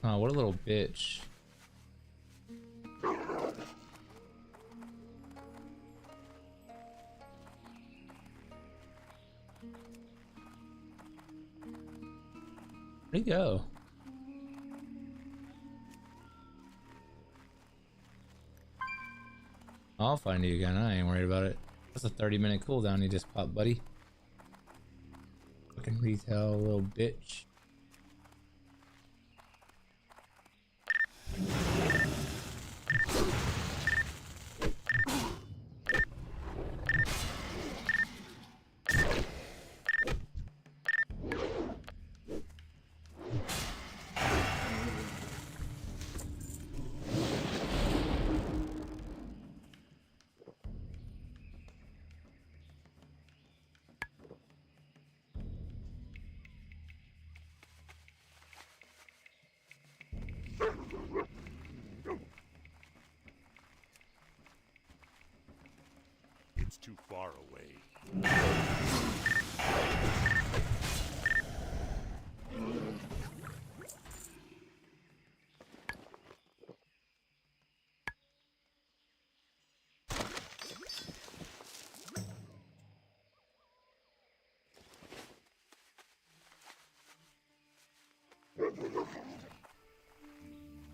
Oh, what a little bitch. Where'd he go? I'll find you again. I ain't worried about it. That's a 30-minute cooldown you just popped, buddy. Fucking retail, little bitch. It's too far away.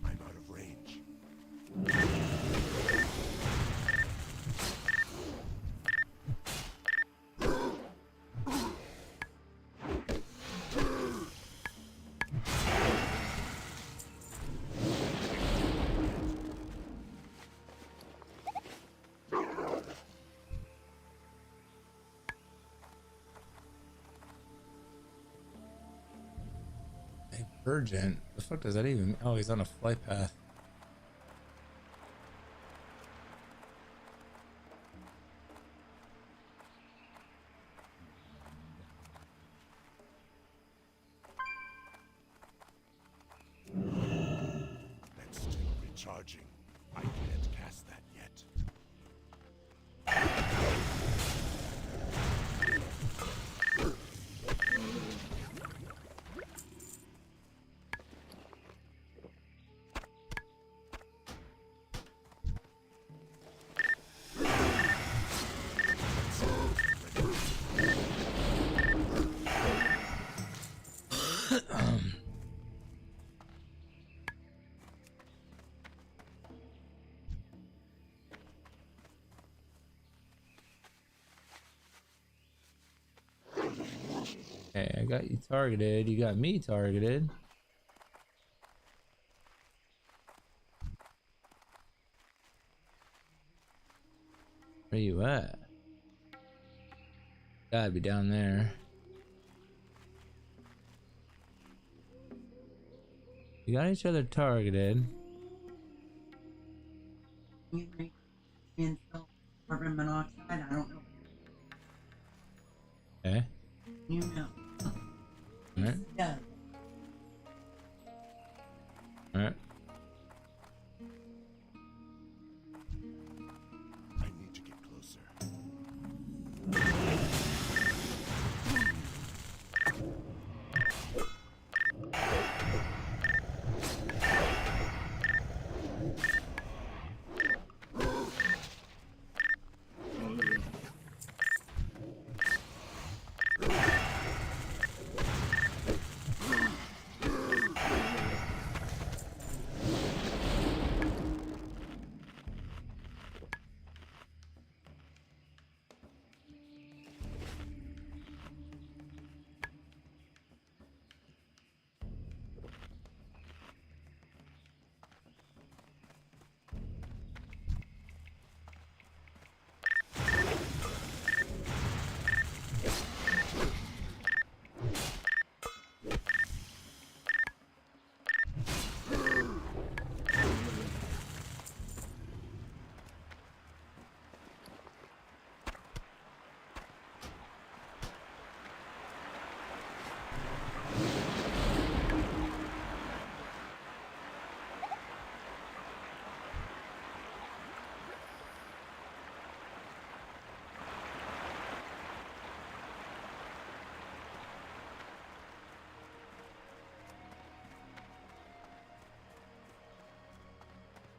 I'm out of range. Urgent? The fuck does that even? Oh, he's on a flight path. That's still recharging. I can't cast that yet. Hey, I got you targeted. You got me targeted. Where you at? Gotta be down there. We got each other targeted. Carbon monoxide, I don't know. Okay. You know. Alright. Yeah. Alright. I need to get closer.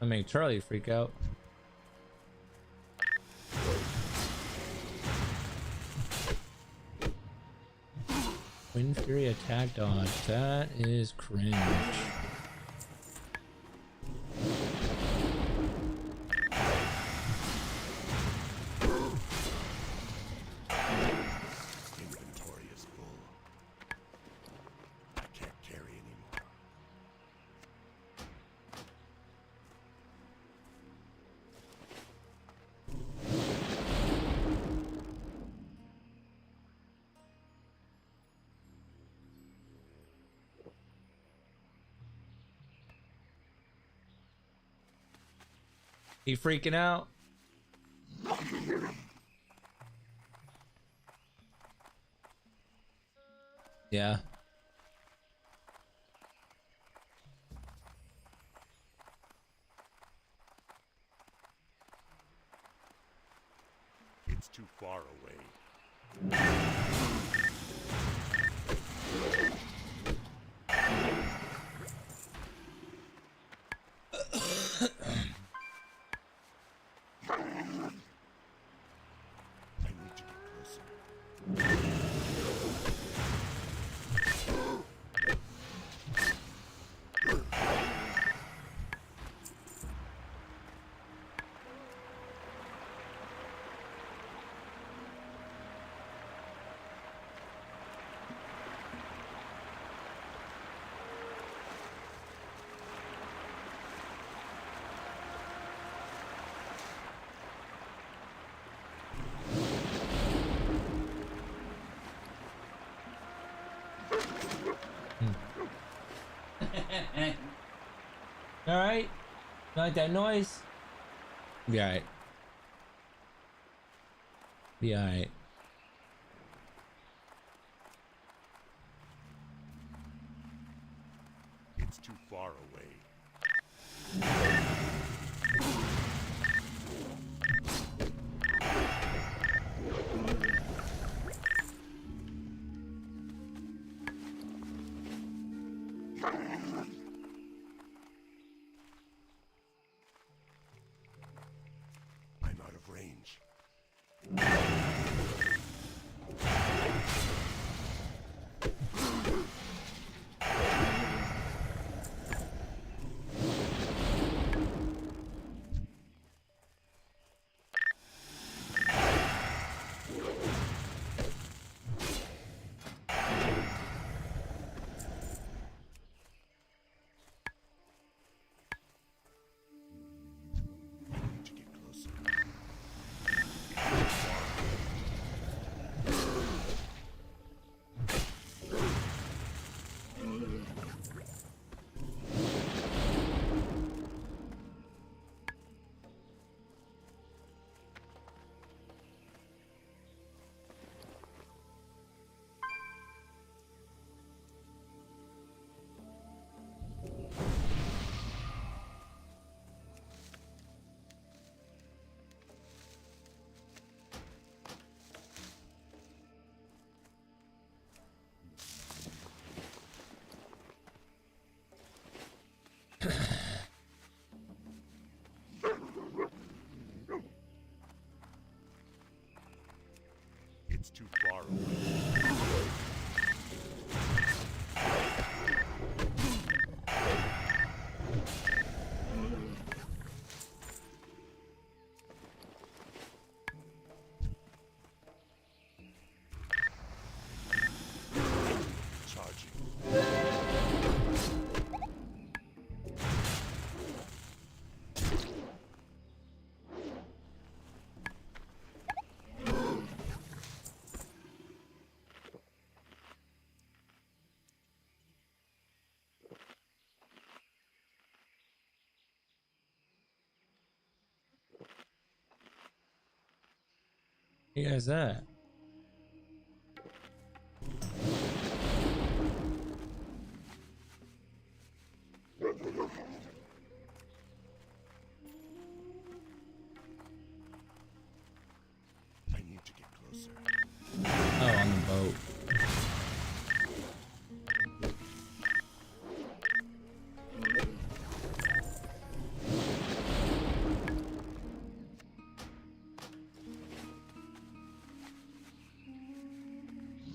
I make Charlie freak out. Wind Fury attack dodge. That is cringe. Inventory is full. I can't carry anymore. He freaking out. Yeah. It's too far away. I need to get closer. All right. You like that noise? Be alright. Be alright. It's too far away. I'm out of range. I need to get closer. It's too far away. Charging. Hey guys, that. I need to get closer. Oh, on the boat.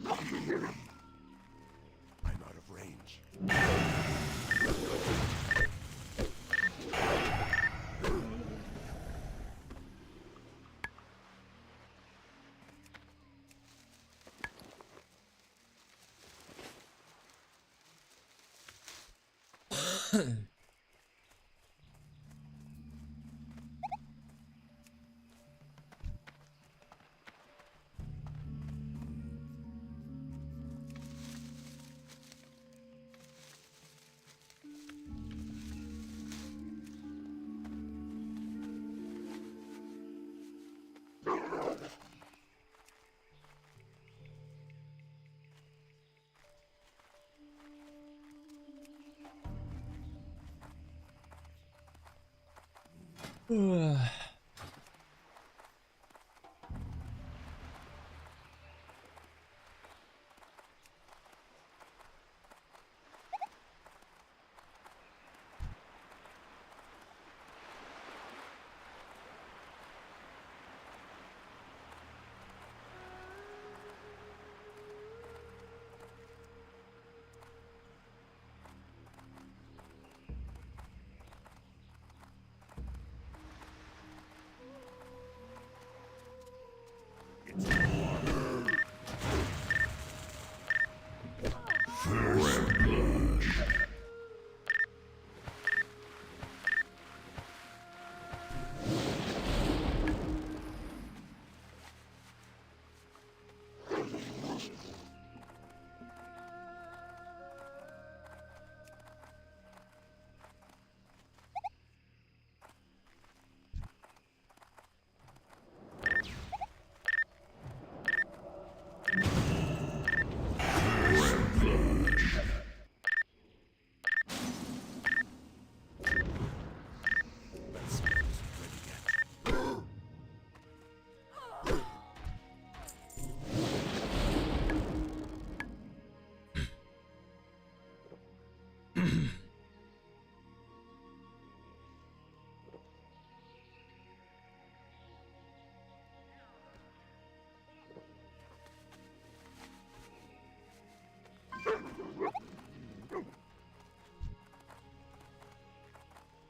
I'm out of range.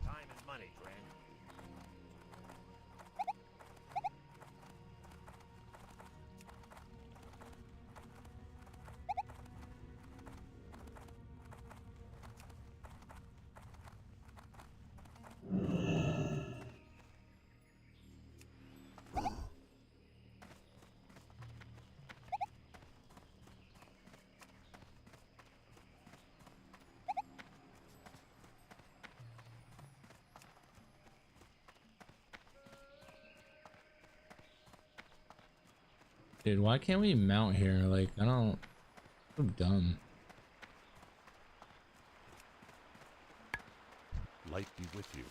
Time is money, friend. Dude, why can't we mount here? Like, I don't... So dumb. Light be with you.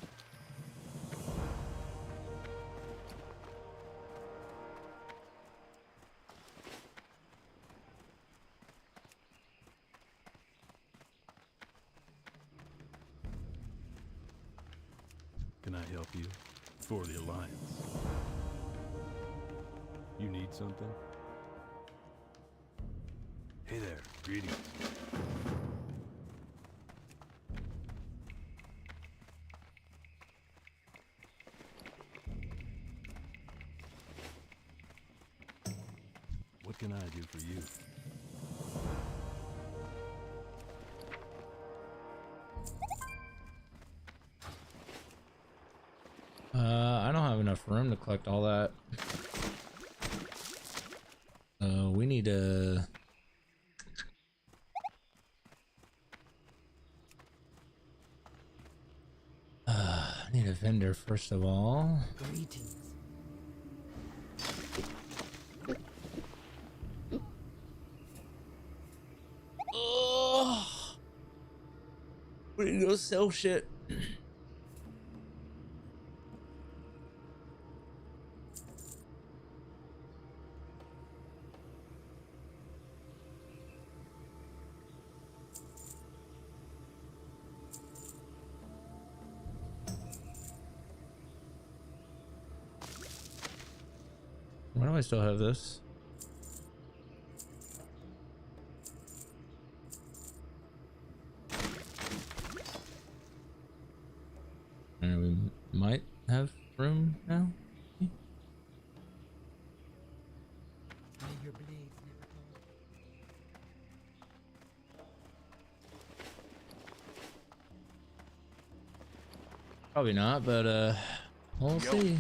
Can I help you? For the Alliance. You need something? Hey there, greetings. What can I do for you? I don't have enough room to collect all that. We need to... I need a vendor first of all. Greetings. Oh, we need to go sell shit. Why do I still have this? Your blades never go. Probably not, but we'll see.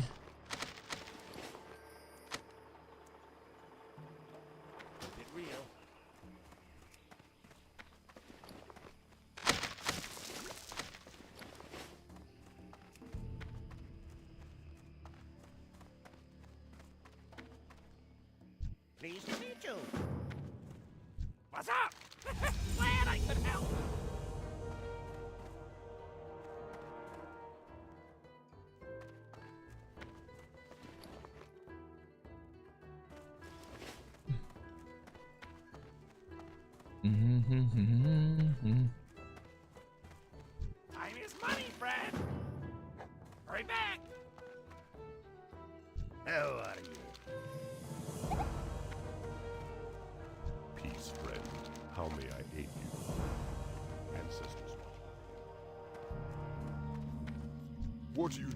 Pleased to meet you. What's up? Glad I could help. Time is money, friend. Hurry back. How are you? Peace, friend. How may I aid you? Ancestors. What do you need?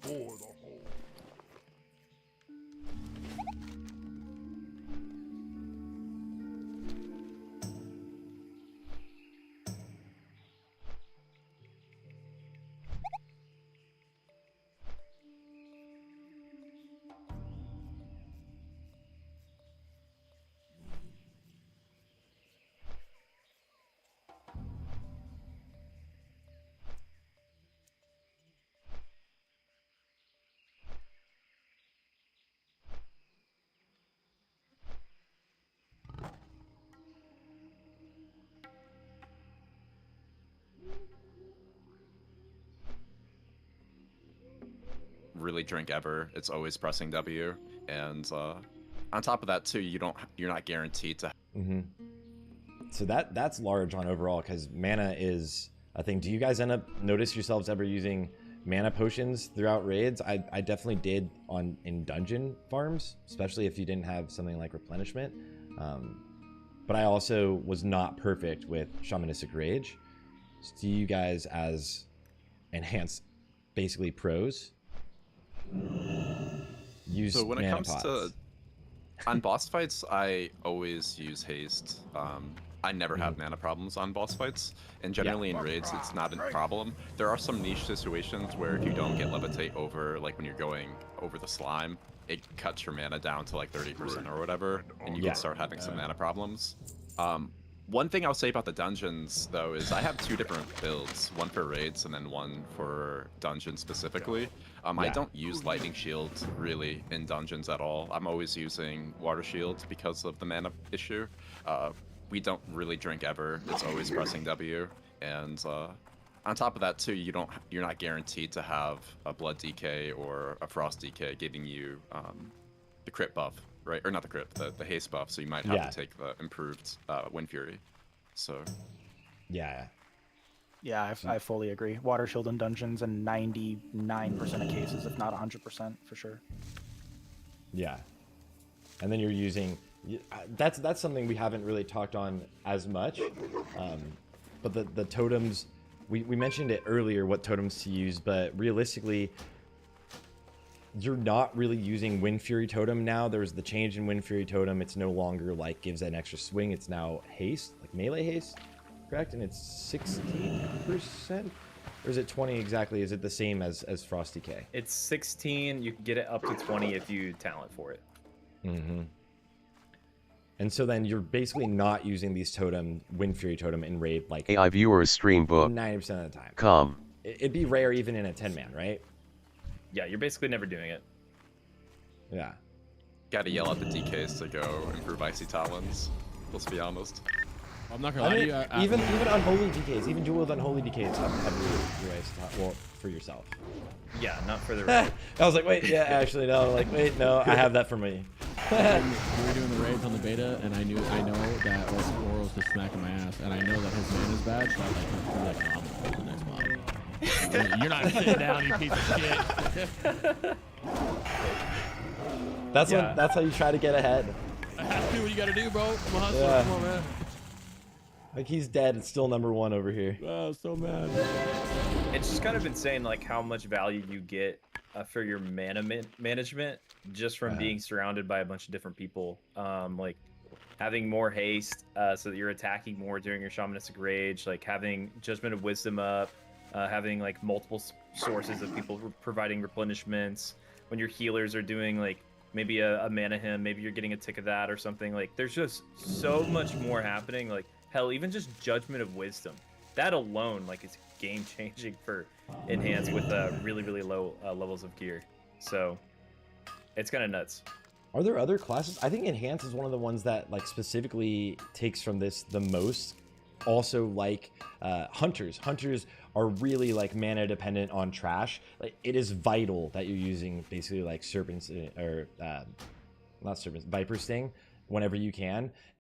For the whole. Really drink ever. It's always pressing W, and on top of that too, you're not guaranteed to. So that's large on overall because mana is a thing. Do you guys end up notice yourselves ever using mana potions throughout raids? I definitely did in dungeon farms, especially if you didn't have something like replenishment. But I also was not perfect with Shamanistic Rage. So do you guys as enhanced, basically pros? Use So when it mana comes pots? to on boss fights, I always use haste. I never have mana problems on boss fights, and generally in raids, it's not a problem. There are some niche situations where if you don't get levitate over, like when you're going over the slime, it cuts your mana down to like 30% or whatever, and you can start having some mana problems. One thing I'll say about the dungeons, though, is I have two different builds, one for raids and then one for dungeons specifically. I don't use Lightning Shield, really, in dungeons at all. I'm always using Water Shield because of the mana issue. We don't really drink ever. It's always pressing W. And on top of that, too, you're not guaranteed to have a Blood DK or a Frost DK giving you the crit buff. Right, or not the crit, the haste buff. So you might have to take the improved Wind Fury. So, yeah, I fully agree. Water Shield in dungeons in 99% of cases, if not 100% for sure. Yeah, and then you're using that's something we haven't really talked on as much. But the totems, we mentioned it earlier what totems to use, but realistically, you're not really using Wind Fury Totem now. There's the change in Wind Fury Totem. It's no longer like gives an extra swing. It's now haste, like melee haste, correct? And it's 16%? Or is it 20 exactly? Is it the same as Frost DK? It's 16. You can get it up to 20 if you talent for it. And so then you're basically not using these totem, Wind Fury Totem in raid like AI viewers stream book 90% of the time. Com. It'd be rare even in a 10-man, right? Yeah, you're basically never doing it. Yeah. Gotta yell at the DKs to go improve Icy Talons. Let's be honest. I'm not gonna lie to you. Even unholy DKs, even dual with unholy DKs have your Icy Talon. Well, for yourself. Yeah, not for the raid. I was like, wait, yeah, actually, no. Like, wait, no, I have that for me. We were doing the raids on the beta, and I know that Oro's just smacking my ass, and I know that his man is bad, so I'm like, no, I'm gonna play the next mod. You're not sitting down, you piece of shit. That's how you try to get ahead. I have to do what you gotta do, bro. I'm a hustler. Yeah. Come on, man. Like, he's dead. It's still #1 over here. Oh, so mad. It's just kind of insane, like how much value you get for your mana management just from being surrounded by a bunch of different people. Like having more haste so that you're attacking more during your shamanistic rage, like having Judgment of Wisdom up, having like multiple sources of people providing replenishments. When your healers are doing like maybe a mana hymn, maybe you're getting a tick of that or something. Like there's just so much more happening. Like hell, even just Judgment of Wisdom, that alone like is game changing for Enhance with really low levels of gear. So it's kind of nuts. Are there other classes? I think Enhance is one of the ones that like specifically takes from this the most. Also, like Hunters. Hunters are really like mana dependent on trash. Like it is vital that you're using basically like Serpents or not Serpents, Viper Sting whenever you can.